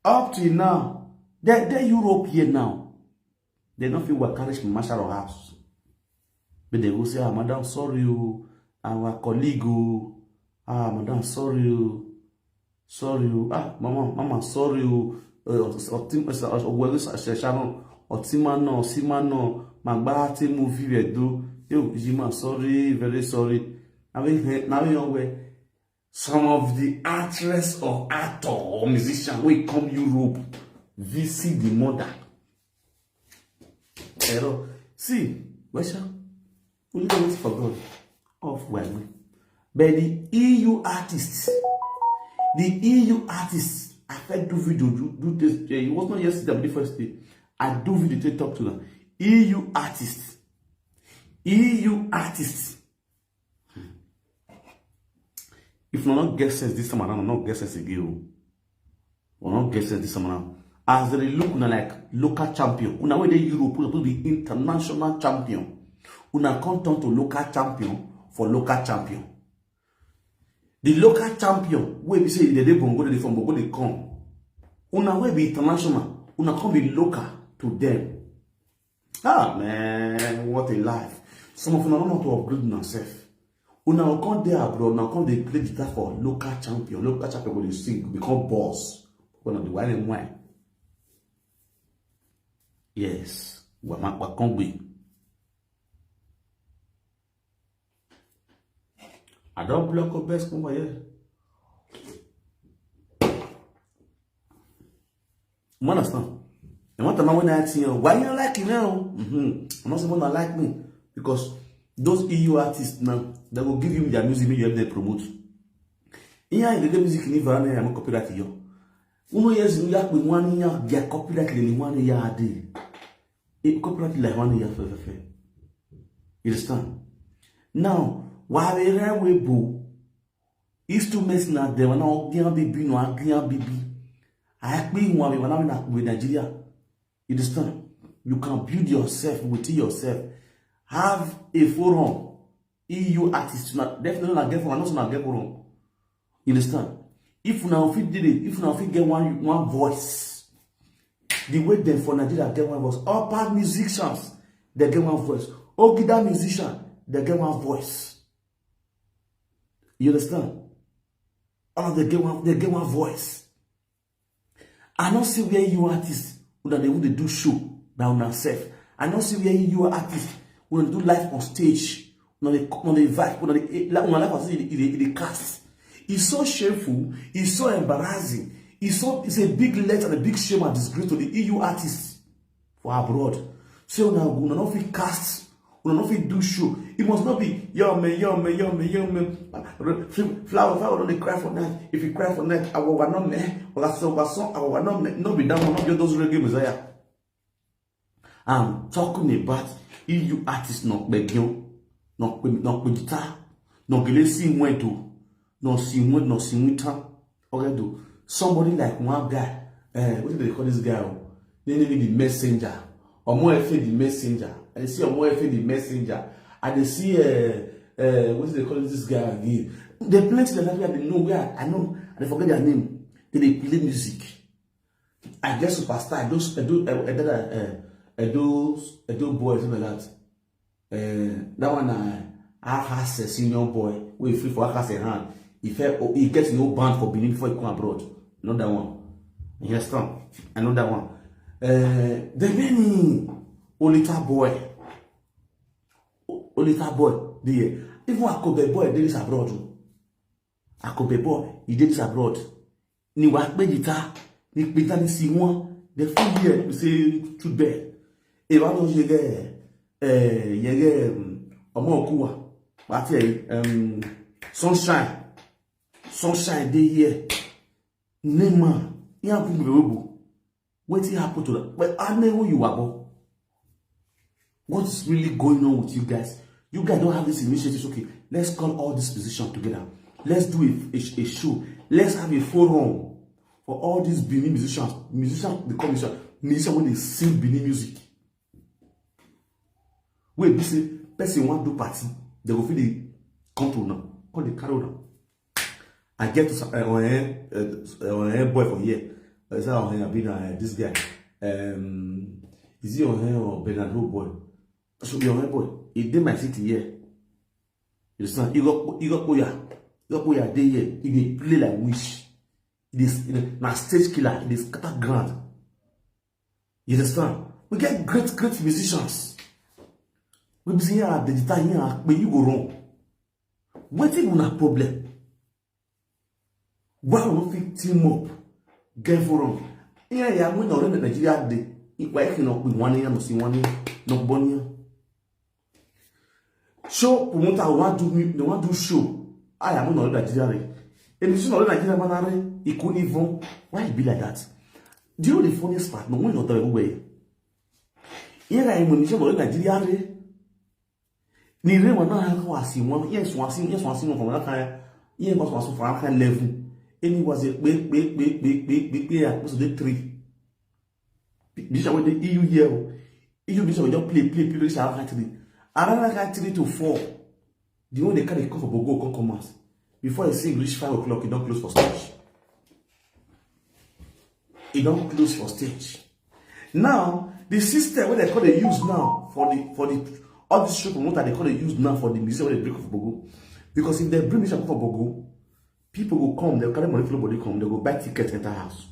C: Up till now, they're Europe here now. They don't feel what carriage from Marshall House. But they will say, ah, madam, sorry, our colleague, madam, sorry, ah, mama, sorry, Simano, Magbati movie, Jima, sorry, very sorry. Now, some of the actress or actor or musician will come Europe, visit the mother. See, where's we don't wait for God. Off well. But the EU artists, I fed do video, do this. It was not yesterday, but the first day. I do video to talk to them. EU artists. If we not get sense this time around, not get sense again. We not get sense this time around. As they look like local champion, una way the Europe will be international champion. Una come turn to local champion for local champion. The local champion, where we say they Bongo, they from Bongo, they come. Una will be international. Una come be local to them. Ah man, what a life. Some of them don't know how to upgrade themselves. Una will come there abroad, now come they play guitar for local champion. Local champion when they sing, become boss. One of the wine and wine. Yes, what can be. I don't block a best come here. You understand? And what am I when I ask you, why you like me now? I'm not someone that like me. Because those EU artists now, they will give you their music, you have them promote. Here, the music in Ivan, I'm a copyright here. Uno years you like with 1 year, their copyright in 1 year a day. It copyright like 1 year for fair. You understand? Now, while we ran with Boo, instruments now, they were not baby, no baby. I agree one with Nigeria. You understand? You can build yourself within yourself. Have a forum. EU artists, definitely not get forum, not get forum. You understand? If now fit did it, if now fit get one voice, the way them for Nigeria get one voice, upper musicians, they get one voice. Ogida musician, they get one voice. You understand? All of them get one voice. I don't see where you artists that they would do show down themselves. I don't see where you artists when do live on stage, when they vibe, when they live on stage, the cast. It's so shameful, it's so embarrassing, it's a big letter and a big shame and disgrace to the EU artists for abroad. So now we will not fit cast, we will not fit do show. It must not be yo man. Flower don't cry for night. If you cry for night, I will not me. Or that's so I will not me. No be down, not just those reggae messiah. I'm talking about EU artists not begging, not guitar, not gilesi mwento. No simwita. Okay, do somebody like one guy. What do they call this guy? They need the messenger. Or more the messenger. And see more the messenger. I dey see what do they call this guy again? There plenty like that where they know where I know and I forget their name. They play music. I guess superstar Edo boy something like that. That one I has a senior boy we free for has a hand. He gets no band for Benin before he come abroad. Not that one. Yes, Tom. I know that one. The many Olita boy. The even Akobe boy did this abroad. Akobe boy, he did this abroad. Ni wa pe guitar, ni pe ta ni si won. The full year we say truth bear. E wa no yege omo okuwa. What sunshine dey here. Nema, ya ku wetin happen to that? But I know who you are. What's really going on with you guys? You guys don't have this initiative. Okay, let's call all these musicians together. Let's do a show. Let's have a forum for all these Benin musicians. They call musicians when they sing Benin music. Wait, this person want to do party. They go feel the control now. Call the carol now. I get to on boy from here. Is that on here? This guy. Is he on here or Bernardo boy? So be on here boy. He did my city here. You understand? You got Poya day here. He play like wish. This na stage killer. This scatter ground. You understand? We get great musicians. We be here at the guitar here, but you go wrong. What is una problem? Why we fit team up? Get for wrong. Yeah, when we in Nigeria day, if we can up with 1 year, no see 1 year, no bonnie. Show promoter want do show. I am not Nigeria. And it's not Nigeria manare. It couldn't even. Why it be like that? Do you know the funniest part? No one not the way. Here I am in Nigeria. Ni re wana ha wasi one. Yes, wasi from that kind. Yes, was from that kind level. And it was a big was the 3. This is the EU here. EU this just play this actually. Around 3 to 4. The one they carry come for Bogo come commerce. Before you see reach 5 o'clock, it don't close for stage. It don't close for stage. Now, the system what they call they use now for the all this show promoter they call they use now for the museum where they bring for Bogo. Because if they bring music for Bogo, people will come, they'll carry money for nobody come, they go buy tickets enter house.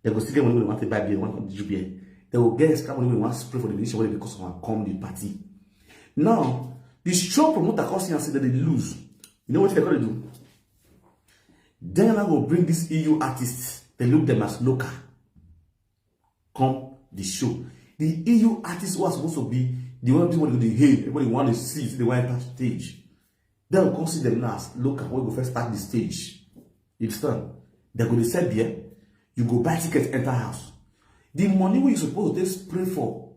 C: They go still get money when they want to buy beer, want to do beer. They will get extra money when they want to spray for the museum where because of come the party. Now, the show promoter cost and say that they lose. You know what they're going to do? Then I will bring these EU artists. They look them as local. Come the show. The EU artists was supposed to be the one people they hate. Everybody want to see. They want to touch stage. They will consider them as local. When we go first start the stage. You understand? They're going to sell beer. You go buy tickets, enter house. The money we supposed to spray for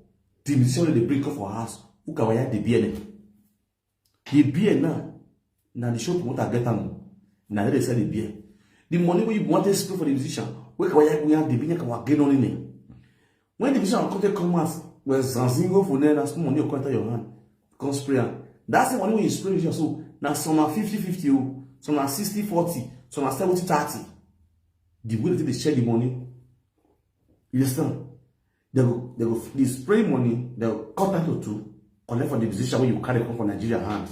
C: the musician they bring up for house. Who can buy the beer? The beer now the show promoter get them. Now they sell the beer. The money we want to spray for the musician, we have the beer can get on in it. When the musician come out, where Zanzingo for them, that's money you enter your hand. Come spray. That's the money when you spray musician. So now some are 50-50, some are 60-40, some are 70-30. The way they share the money, you understand? They spray money, they'll cut that to 2, collect for the musician when you carry come from Nigeria hand.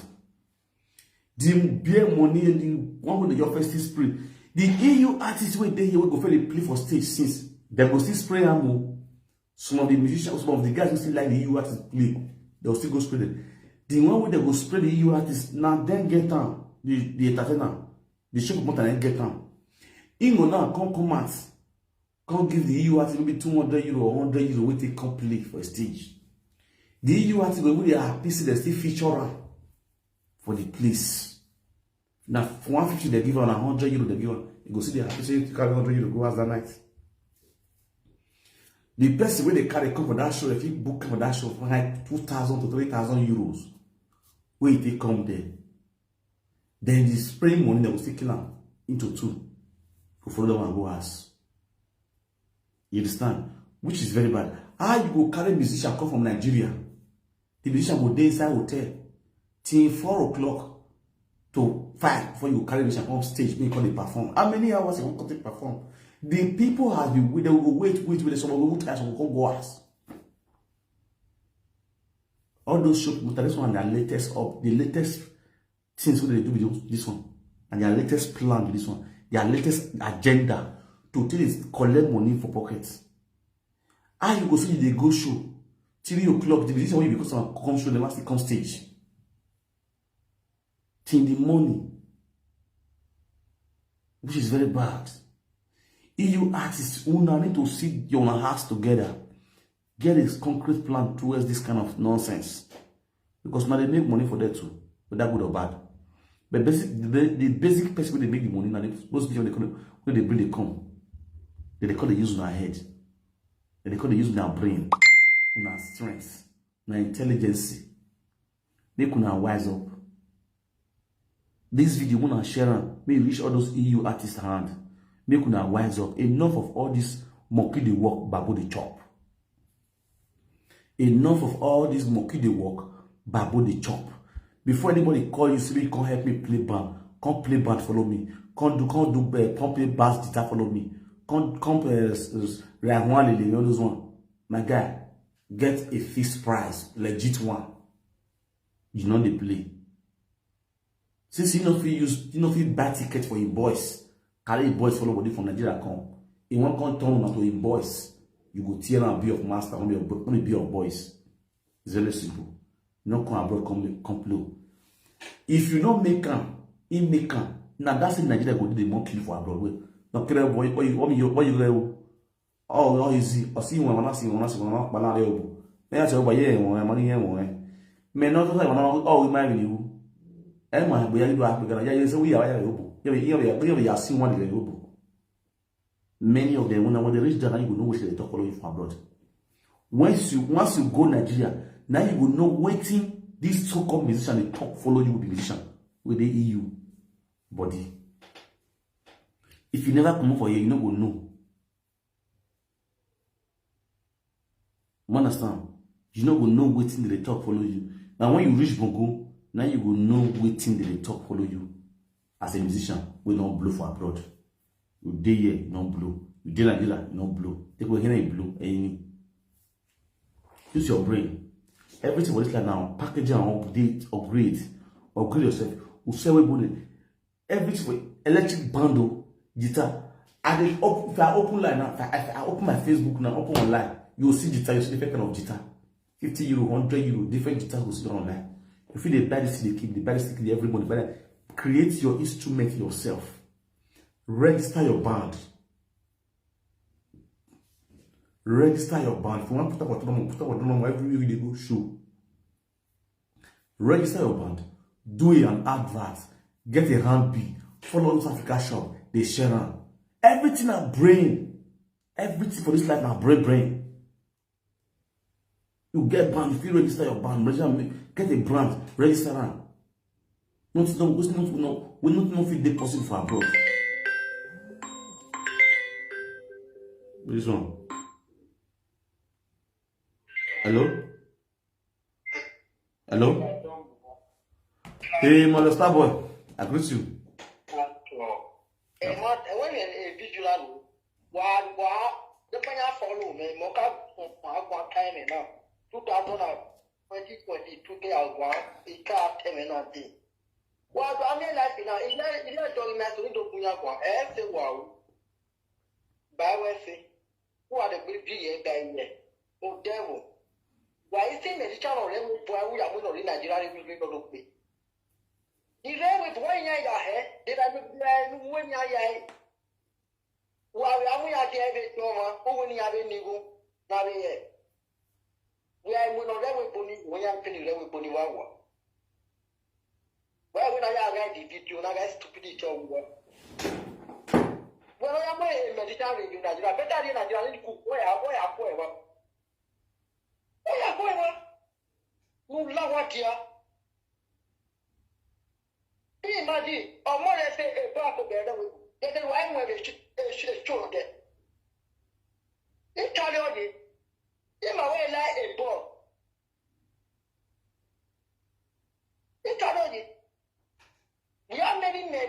C: The beer money and the one with your first spray. The EU artists when they here will go for the play for stage since they go still spray ammo. Some of the musicians, some of the guys who still like the EU artists play, they'll still go spray them. The one where they go spray the EU artists, now then get down the entertainer, the show promoter then get down. Ingo now come out, can't give the EU artist maybe €200 or €100 when they come play for a stage. The EU artist when they are happy see they still feature for the place. Now, for 150 they give on €100 they give on. You go see the happy say you carry €100 go as that night. The person where they carry come for that show, if you book for that show for like 2,000 to 3,000 euros, where they come there, then the spray money they will still kill them into 2 to follow them and go ass. You understand? Which is very bad. How you go carry musician come from Nigeria? The musician will day inside hotel. till 4 o'clock to 5 before you carry the on stage, make they perform. How many hours you want to perform? The people have been they will wait, someone will try, someone will go ask. All those shows, but this one, their latest things what they do with this one, and their latest plan with this one, their latest agenda to collect money for pockets. How you go see they go show 3 o'clock, the reason why you because someone come show, they must come stage. Till the morning, which is very bad. EU artists who now need to sit your hearts together, get a concrete plan towards this kind of nonsense. Because now they make money for that too, whether good or bad. But the basic person when they make the money, now those people when they bring the come, they call they use on our head, they call they use on our brain, on our strength, on our intelligence. They could now wise up. This video wanna share may reach all those EU artists hand. Make una wise up. Enough of all this monkey they walk, babu they chop. Enough of all this monkey they walk, babu they chop. Before anybody call you, say come help me play band, come play band, follow me. Come play bass guitar, follow me. Come those one. My guy, get a fixed price, legit one. You know they play. Since you know if you buy ticket for your boys. Carry a boys follow body from Nigeria come. He won't come turn to a boys. You go tear and be your master, only be your boys. It's very simple. You don't come abroad, come play. If you don't make them, he make them. Now that's in Nigeria go do the more kill for abroad. No care boy, what you do? Oh, easy. I see one, I see one, banana elbow. May I say over here, money here, may not like oh, we marry you. And my boy, you do African. Yeah, so we are. Many of them, when they reach there, you will know what they talk following from abroad. Once you go Nigeria, now you will know waiting this so-called musician they talk follow you with the musician with the EU body. If you never come over here, you know will know. You understand? You know will know waiting they talk follow you. Now when you reach Bongo, now you will know waiting they talk follow you. As a musician, we don't blow for abroad. You day here, you don't blow. You day Nigeria, you don't blow. Take away here, you blow. Use your brain. Everything for this like now, packaging and upgrade yourself. You sell everything for electric bundle, guitar. And if I open line now, if I open my Facebook now, open online, you will see guitar, you see different kind of guitar. 50 euro, 100 euro, different guitars will see online. If you buy this, they keep, they buy this, everybody buy that. Create your instrument yourself. Register your band. Register your band. If you want to put up autonomous every week they go show. Register your band. Do an advert. Get a hand B. Follow South Africa shop. They share them. Everything are brain. Everything for this life now brain. You get band. If you register your band, get a brand. Register them. We not fit deposit for abroad. This one. Hello? Hello? Hey, Mother Starboy. I greet you.
A: Well, I mean, like, you know, talking about to do every wow. By way, who are the big guy here? Oh, devil. Why is it the channel where we are in Nigeria? We will look me. He ran with 1 year ahead, did I look 1 year? While we are there, no one have any go, not yet. We are not there with Bonnie, we are finished with Bonnie Wawa. Well, when I read the video, I got stupidity. Well, I am a Mediterranean in Nigeria. Better than Nigeria, cook where I go. Who love what here? Imagine, or more than say a part of the they can write where they should show them. Italian, in my way, like a ball.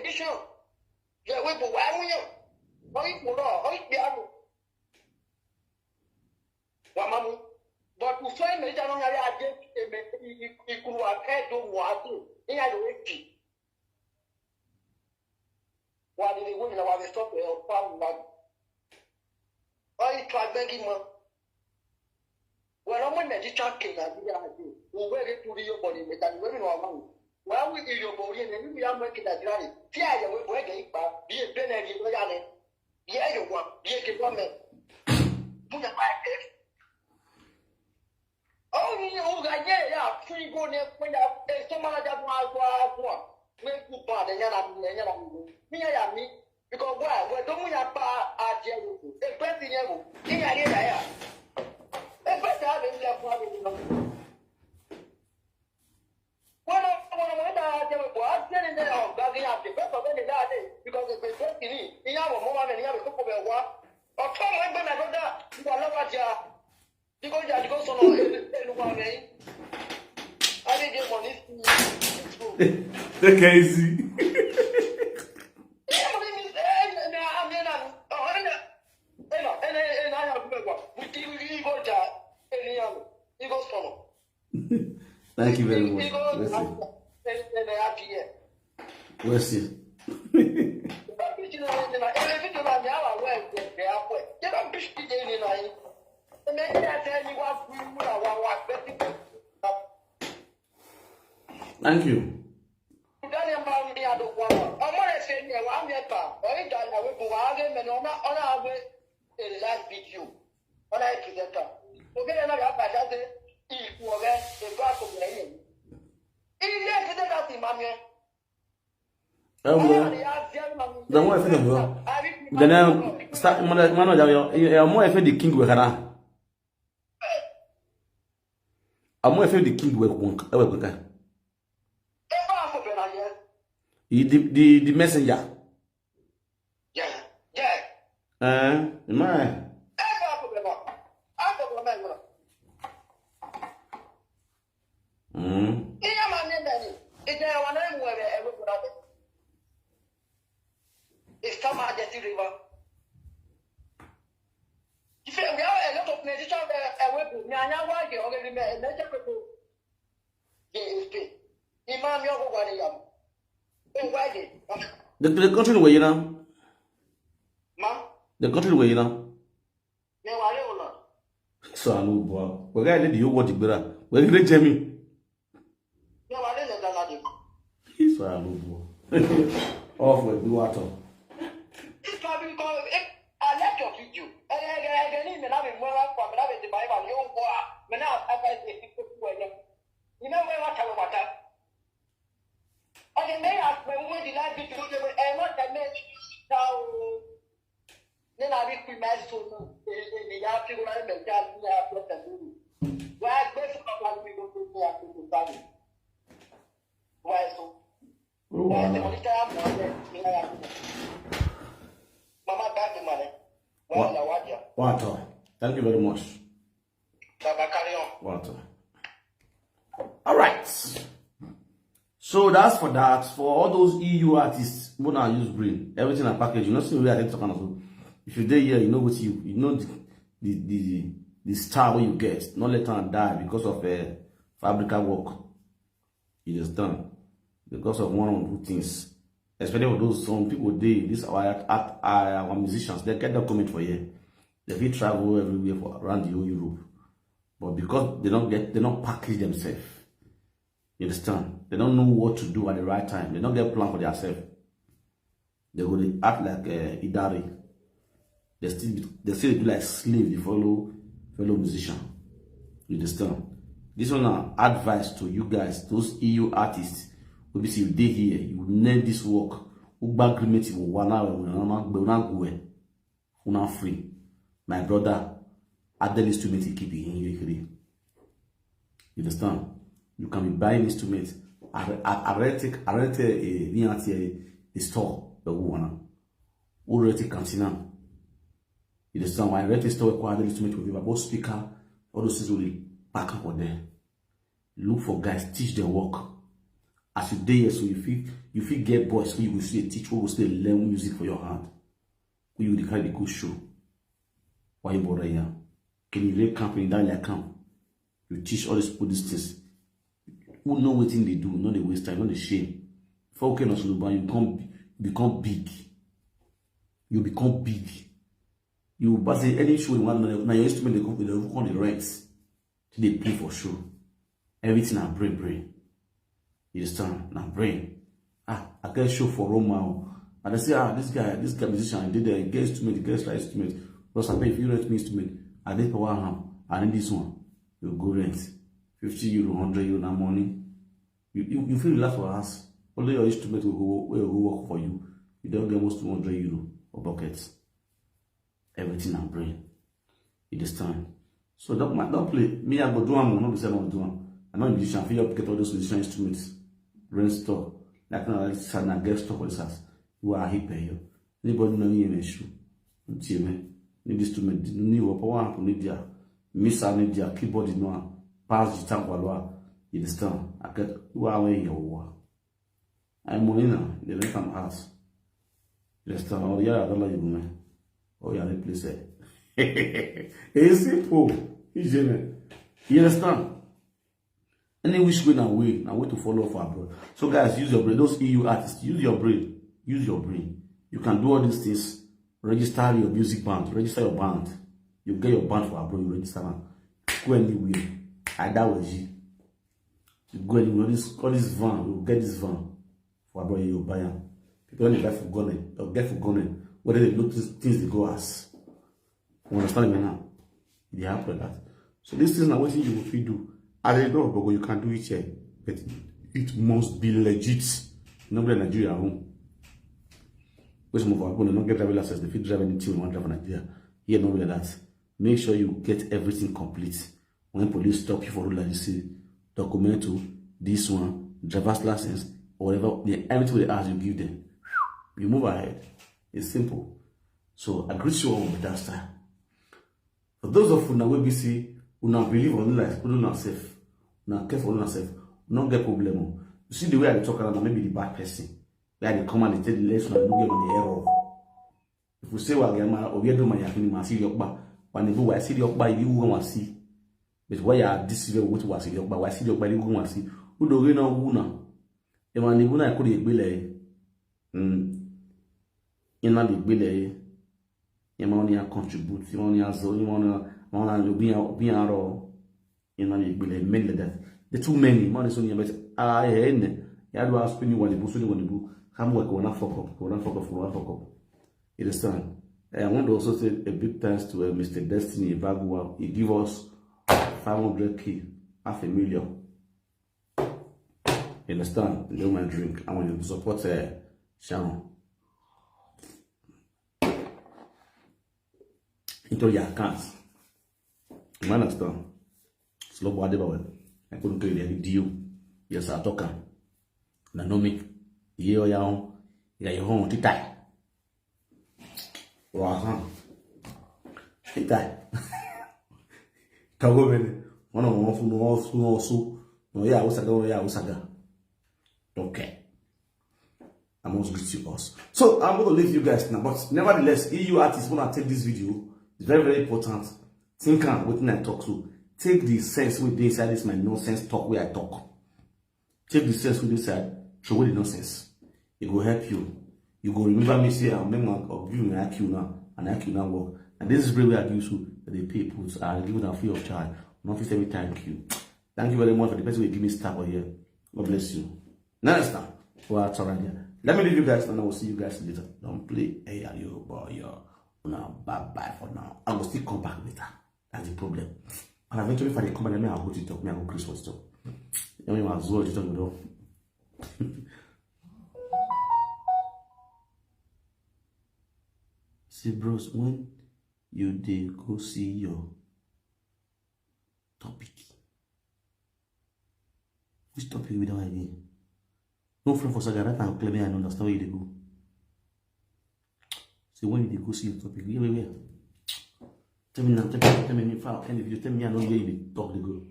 A: edition. Yeah, we go why we you. Oi puro, oi piano. Wamamu. But we find me down on area I could have heard to what in a way. Why did the women want to stop the farm one? I tried begging one. Well, I'm going to check it and we wear it to your body with that women or money. Well, we give your body and we are making that rally. Fear you will break it, but be a penny in the yard. Yeah, you want, be a woman. Put a back. Oh, yeah, free go near when someone that was make you bad and you're me because why? Well, don't we have a jail? A better level. Think I did there. A better left one. Well, I was telling them, oh, God, they have the best of any day because it's been 20 in our moment and you have a couple of one. Or come on, when I go there, you are not at your. You go there, you go so long, I didn't get money.
C: Okay, easy. Thank you very much. We'll see. Thank you. The more I feel the now start man more I feel the king we kana. I'm more I feel the king we kwaka. The messenger. Yeah. Man.
A: It's come out the river. You say we have a lot of places away from Nana Wagi already made a major people. Imam Yoguariam.
C: The country where you know?
A: Ma?
C: The country where you know?
A: No, I don't know.
C: So I know, boy. We're going to do what you better. We're going to Jamie.
A: No, I don't know.
C: So I know, boy. Off with do at all.
A: I like your video. And I need to have a more from the Bible. You won't go out. When I you know where I talk about that. Okay, may I when we like to do it and what I meant now. Then I will be mad soon. The yard people are the guy who have what I do. Where I go to one people to me after the body. Why so? Why the money time? Mama got the money.
C: Water. Thank you very much.
A: Carry on.
C: Water. All right. So that's for that. For all those EU artists who now use brain, everything I package. You know, see where I talk about. If you're there here, you know what you know the star where you get. Not let her die because of fabrica work. It is done because of one or two things. Especially for those some people these our musicians, they get document for you. They will travel everywhere around the whole Europe. But because they don't package themselves. You understand? They don't know what to do at the right time. They don't get a plan for themselves. They will act like Idari. They still do like slave, they fellow musician. You understand? This one advice to you guys, those EU artists. We see you day here, you will name this work. Uba agreement you will una free. My brother, add the instrument you keep it in your. You understand? You can be buying instruments. I rent a store the one. Already cantina. You understand? Why rent a store require the instrument with about speaker, all those things will pack up there. Look for guys, teach their work. As you dey so you feel get boys who you will see a teacher who will still learn music for your hand. Who you will carry the good show. Why you bother here? Can you lay camp in that like camp? You teach all these people these things. Who know what thing they do, not the waste time, not the shame. Before okay, not you become big. You become big. You but say any show you want now your instrument they come on the rents. They play for show. Everything I brain. You understand? Now brain. I get show for Roma. And I say, this guy musician, he get instrument, he gets right instrument. Plus I pay if you rent me instrument, I did power ham. I need this one. You go rent. 50 euro, 100 euro now money. You feel relaxed for us. Only your instrument will go work for you. You don't get almost 200 euro or buckets. Everything I'm brain. You understand? So don't play. Me, I go do one, not the same do. I'm not a musician. I feel you get all those musician instruments. Rent store. Like now, I get stuff for this house. You are hip here. Anybody know you in shoe? Need instrument. Need power amp. Need their mixer. Need their keyboard. No pass guitar. You understand? I get you are where you are. I'm money now. They don't come house. You understand? Oh yeah, I don't like you, man. Oh yeah, replace it. It's simple. You understand? Any which way now way to follow for abroad. So guys, use your brain. Those EU artists, use your brain. Use your brain. You can do all these things. Register your music band. Register your band. You get your band for abroad. You register them. Go anywhere. Either way. You go anywhere. All this van. You get this van for abroad. You buy them. People only buy for gunning. They'll get for gunning. Whether they look things they go as. You understand me now? They happen like that. So these things are what you will do. I don't know, but you can do it here. But it must be legit. Nobody in Nigeria home. Which move on, don't get driver license. If you drive anything, you want to drive in Nigeria. Here, nobody like that. Make sure you get everything complete. When police stop you for road like this, document to this one, driver's license, or whatever, everything they ask, you give them. You move ahead. It's simple. So I greet you all with that style. For those of you now will be see, who now believe on life, who do not safe, now care for yourself, not get problem. You see the way I talk about maybe the bad person. Where they come and they tell the lesson and don't get on the error. If we say well, or we do my yakini, my see your back. When they go, I see your back, you won't see. But why are this very what was your back? Why see your body won't see? Who do you know who now? The man who I could be lay. You know the belly. You only contribute. You only have so you want to be out. You know the belly. Many that. The too many. Man is only about I had. You do ask me what the book. When the book. Come work. Go fuck up. You understand? I want to also say a big thanks to Mr. Destiny Bagua. He give us 500k, $500,000. You understand? They don't mind drink. I want you to support Sharon. Into your accounts. You understand? Slow body bawel. I couldn't tell you any deal. Yes, I talk. Na know me. You got your home to die. Wow. Die. Kago bene. One of them also. No, yeah, Usaga. Okay. I must greet you us. So I'm going to leave you guys now. But nevertheless, EU artists want to take this video. It's very, very important. Think on what I talk to. Take the sense with this side. This my nonsense talk where I talk. Take the sense with this side. Show the nonsense. It will help you. You go remember me say I'm member of you and IQ now and IQ now work. And this is really I do so that they pay people are given a free of charge. Not just every thank you. Thank you very much for the person who give me stuff over here. God bless you. Next time. Well, let me leave you guys and I will see you guys later. Don't play. Hey, are you boy? Now, bye for now. I will still come back later. That's the problem. And eventually, if I come back, I'll go to talk. I'll go Christmas talk. I mean, as well to talk with See, bros, when you go see your topic, which topic we don't have? No friend for Sagarata and claim I understand where you go. See, when you go see your topic, where? Tell me now, tell me if I end the video, tell me I know where you talk the go.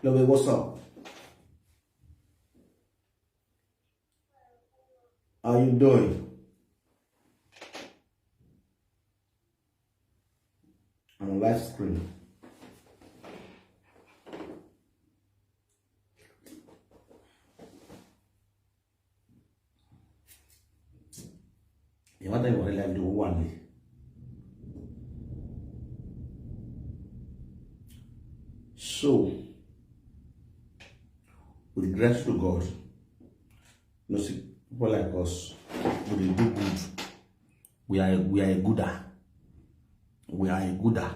B: Love, what's up? How you doing? I'm on live screen. You want to live the one day. So, with grace to God, you know, see, people like us, we do good. We are a gooder. We are a gooder.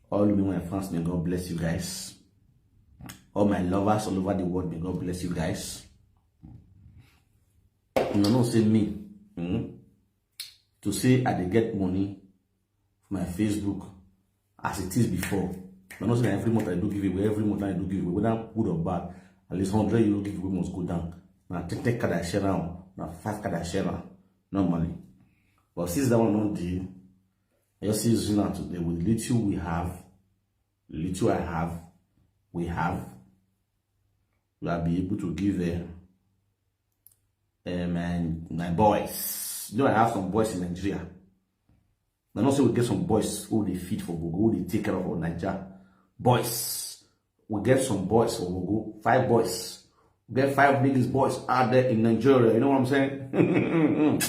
B: All of my fans, may God bless you guys. All my lovers all over the world, may God bless you guys. You know, say me. To say I dey get money for my Facebook as it is before. I'm not saying every month I do give away, every month I do give away, whether good or bad, at least 100 euro give away must go down. Now 10 card I share now, now 5 card I share now, normally. But since that one not deal, I just see using that today with little we have, little I have, we will be able to give my boys. You know, I have some boys in Nigeria. I know say we get some boys who they feed for Gogo, who they take care of for Nigeria. Boys. We get some boys for Gogo, 5 boys. We get 5 biggest boys out there in Nigeria. You know what I'm saying?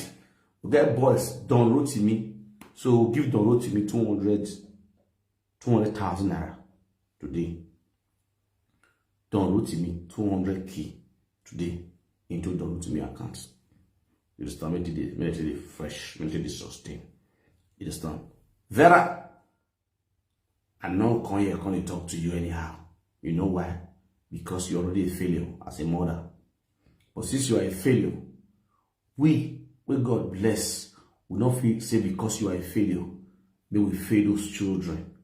B: We get boys, Don Rotimi. So give Don Rotimi 200,000 naira today. Don Rotimi 200k today into Don Rotimi account. You understand? Make it fresh, make it sustain. You understand? Vera, I'm not coming here to talk to you anyhow. You know why? Because you're already a failure as a mother. But since you are a failure, we God bless, will not say because you are a failure, they will fail those children.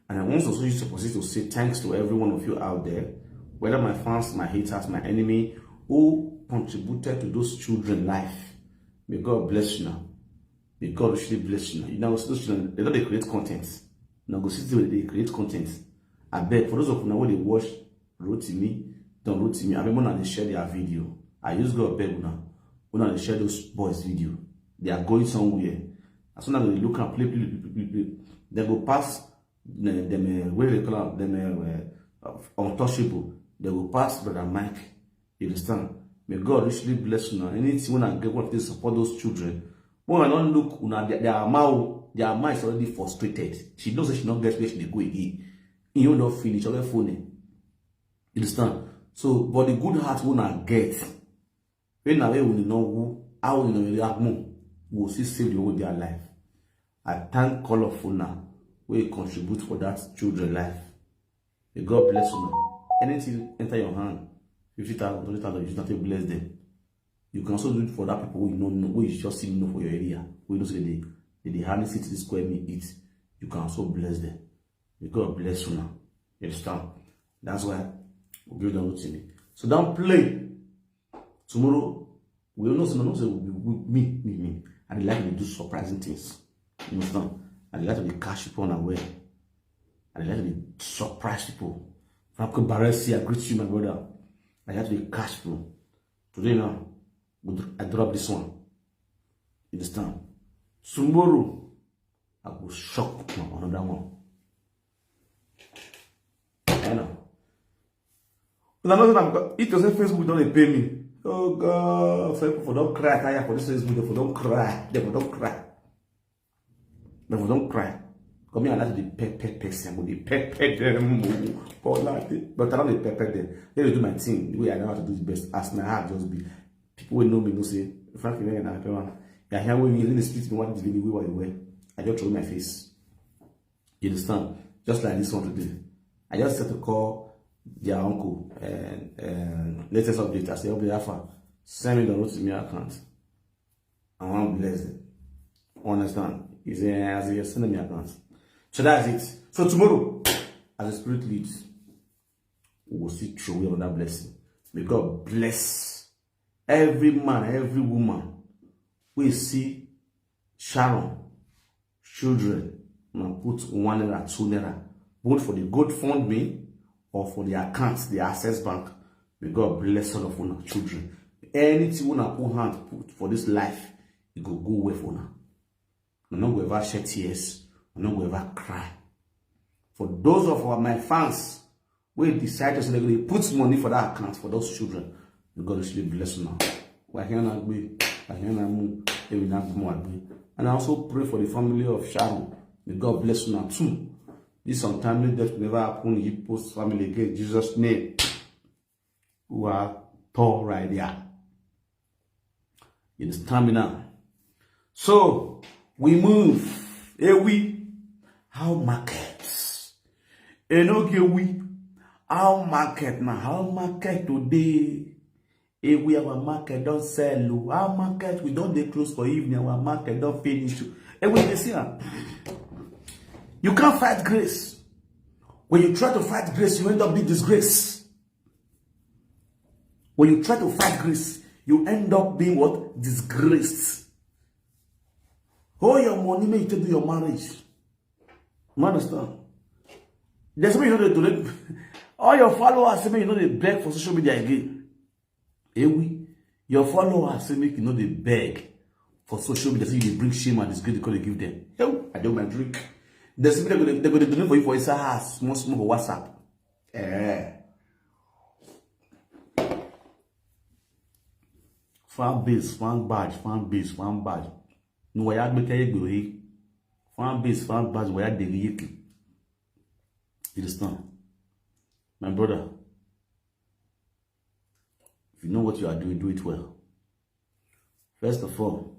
B: And I want also supposed to say thanks to every one of you out there, whether my fans, my haters, my enemy, who contributed to those children's life. May God bless you now. May God actually bless you now. You know, those children, they don't create content. Now go see where they create content. I bet for those of you now they watch Rotimi, Don Rotimi, I remember now they share their video. I use God beg now. When they share those boys' video, they are going somewhere. As soon as they look and play, they go past them where they call them untouchable. They go past Brother Mike. You understand? May God richly bless you now. Anything when I get what they support those children. When I don't look, their mind is already frustrated. She knows that she not get where she go again. You don't finish all phone. You understand? So, but the good heart when I get, when I will know how you know will see save the whole their life. I thank all of you now who contribute for that children's life. May God bless you now. Anything enter your hand. 50,000, 20,000, you not bless them. You can also do it for that people who you know, who you just see know for your area. We know say they hardly sit this square meal eat. You can also bless them. May God bless you now. You understand? That's why we give them to me. So don't play. Tomorrow we will not say me. And they like to do surprising things. You understand? And they like to catch people unaware. And they like to surprise people. Franco Baresi, I greet you, my brother. I have to be cash flow. Today now, I drop this one. You understand? Tomorrow, I will shock another one. I know. But I know that it doesn't Facebook don't pay me. Oh God, for don't cry, tire for this Facebook, for don't cry. They don't cry. They don't cry. Come here, I like to pet person, but they pet them. But I don't pet them. Let me do my thing the way I know how to do the best. As my heart just be. People will know me, no say, frankly, when I hear when you really speak to me, what did you way you were? I just throw my face. You understand? Just like this one today. I just had to call their uncle and latest update. I say, oh, Alpha, send me the note to my account. I want to bless it. Understand? He said, send me account. So that's it. So tomorrow, as the Spirit leads, we will see through another blessing. May God bless every man, every woman. We see Sharon, children, now put 1 naira, 2 naira, both for the GoFundMe
C: or for the accounts, the access bank. May God bless all of our children. Anything we put hand for this life, it go well for now. I'm not going to ever shed tears. I'm not going to ever cry. For those of my fans, we decide to say they're going to put money for that account for those children. May God really bless you now. And I also pray for the family of Sharon. May God bless you now too. This untimely death will never happen in Yipo's family again. In Jesus' name. Who are tall right there. It is time now. So we move. How markets? How market now? How market today? We our market don't sell. Our market we don't dey close for evening. Our market don't finish. We see you can't fight grace. When you try to fight grace, you end up being disgraced. When you try to fight grace, you end up being what? Disgraced. All your money may to do your marriage. You understand? There's something you know they donate. All your followers say you know they beg for social media again. Your followers say make you know they beg for social media. So you bring shame and disgrace because they give them. I don't my drink. There's something they're going to donate for you for a small for WhatsApp. Fan base, fan badge. No, I had me fan base, fan badge, where I did it. It is done. My brother, if you know what you are doing, do it well. First of all,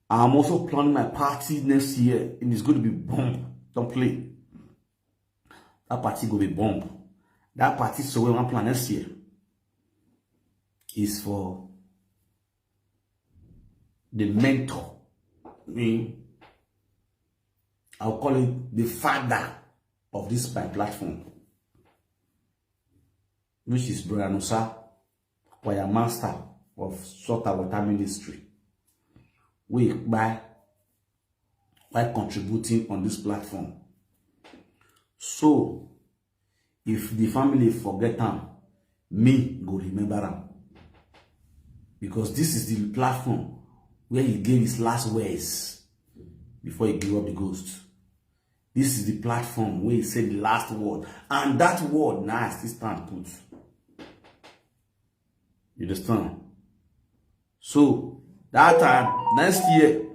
C: I'm also planning my party next year, and it's going to be bomb. Don't play. That party will be bomb. That party, so we want to plan next year, is for the mentor. I'll call it the father of this my platform, which is Brother Nusa, choir master of Salter Water Ministry. We by contributing on this platform. So if the family forget them, me go remember them. Because this is the platform where he gave his last words before he gave up the ghost. This is the platform where he said the last word. And that word now still stand put. You understand? So that time, next year,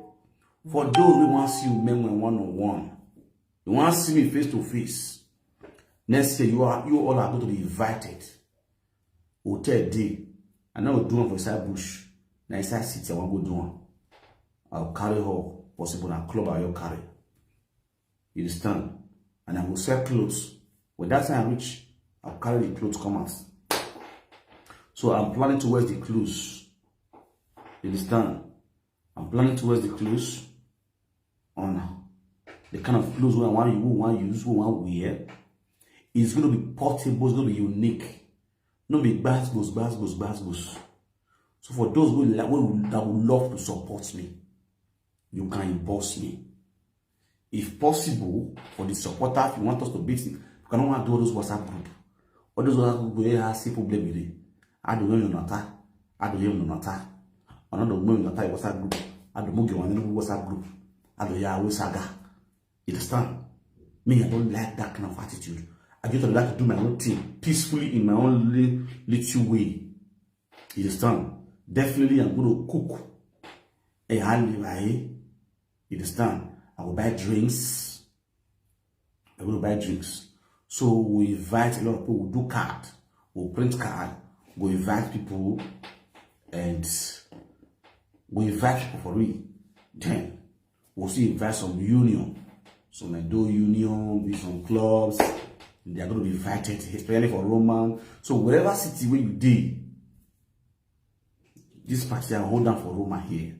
C: for those who want to see you men one-on-one, you want to see me face to face, next year you all are going to be invited. Hotel day. I know we'll do one for inside bush. Now inside city, I want to go do one. I'll carry her, possible, and club I'll carry. You understand? And I will sell clothes. When that time I reach, I'll carry the clothes come out. So I'm planning to wear the clothes. You understand? I'm planning to wear the clothes on the kind of clothes who I want to use, who I want to wear. It's going to be portable, it's going to be unique. No be bass goes. So for those that would love to support me, you can inbox me. If possible, for the supporter, if you want us to beat it, you can want to do those WhatsApp group. All those WhatsApp group where I see problem with it. I don't know nata. Another woman that WhatsApp group. I don't know WhatsApp group. I don't know saga. You understand? Me, I don't like that kind of attitude. I just like to do my own thing peacefully in my own little way. You understand? Definitely, I'm going to cook. You understand? I will buy drinks. So we invite a lot of people. We'll do card. We'll print card. We'll invite people. And we invite people for real. Then we'll see invite some union. Some Edo union, some clubs. They are going to be invited, especially for Roman. So whatever city where you did, this party I hold down for Roma here.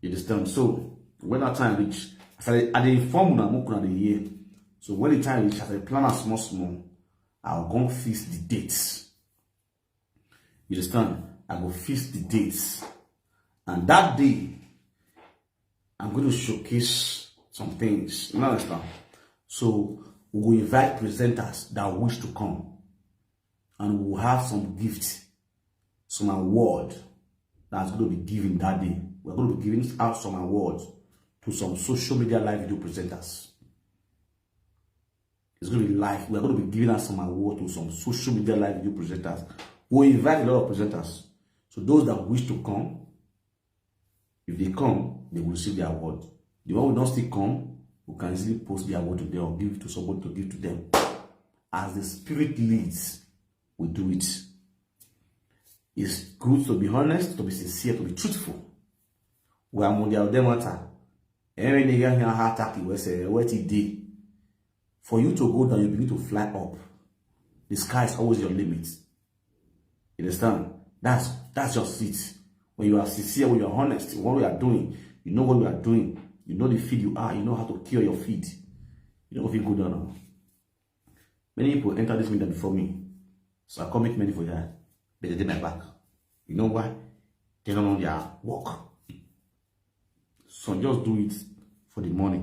C: You understand? So when that time reach, I inform the year. So when the time reach, as I plan a small, I'll go fix the dates. You understand? I will fix the dates. And that day, I'm going to showcase some things. You understand? So We will invite presenters that wish to come. And we will have some gifts, some award that's going to be given that day. We're going to be giving out some awards to some social media live video presenters. It's going to be live. We're going to be giving out some award to some social media live video presenters. We'll invite a lot of presenters. So those that wish to come, if they come, they will receive the award. The one who don't still come, we can easily post the award to them or give it to somebody to give to them. As the Spirit leads, we do it. It's good to be honest, to be sincere, to be truthful. We are mondial demata. Every nigga here heart attack, we say, what it did. For you to go down, you need to fly up. The sky is always your limit. You understand? That's just it. When you are sincere, when you are honest, what we are doing, you know what we are doing. You know the feed you are. You know how to cure your feed. You know if you go down now. Many people enter this media before me. So I commit many for that. But they did my back. You know why? They don't know their work. So just do it for the money.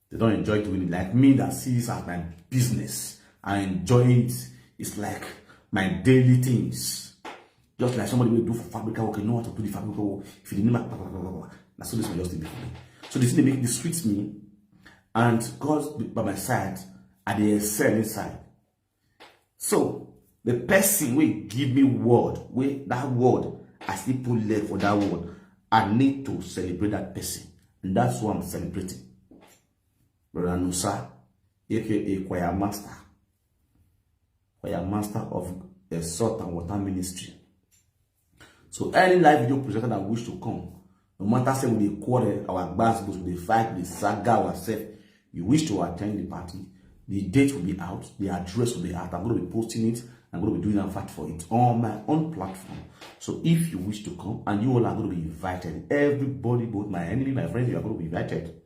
C: They don't enjoy doing it. Like me that sees as my business. I enjoy it. It's like my daily things. Just like somebody will do for fabric work, you know how to do the fabric work. If you didn't know, blah, blah, blah, blah. That's what this will just be for me. So this thing they make this sweet me. And God by my side, and they excel inside. So the person will give me word, that word, I still put leg for that word. I need to celebrate that person. And that's what I'm celebrating. Brother Nusa, aka choir master of the Salt and Water Ministry. So any live video presenter that wish to come, no matter say we dey quarrel, our bass we dey fight, we dey saga ourselves, you wish to attend the party, the date will be out, the address will be out. I'm going to be posting it. I'm going to be doing a fight for it on my own platform. So if you wish to come, and you all are going to be invited, everybody, both my enemy, my friends, you are going to be invited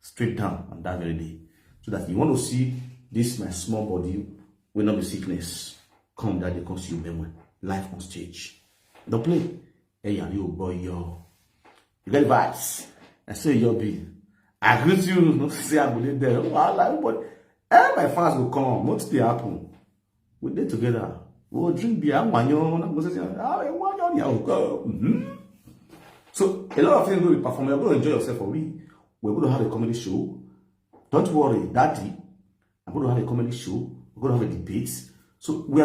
C: straight down on that very day. So that you want to see this, my small body, will not be sickness. Come that they can see you memory. Life on stage. Don't play. Hey, and you boy, yo. You get vibes. I say, yo, be. I greet you. Not to say I believe there. Oh, I like, but my fans will come. What's the happen? We did together. We'll drink beer. So, a lot of things will be performed. You're going to enjoy yourself for me. We're going to have a comedy show. Don't worry, Daddy. I'm going to have a comedy show. We're going to have a debate. So, we are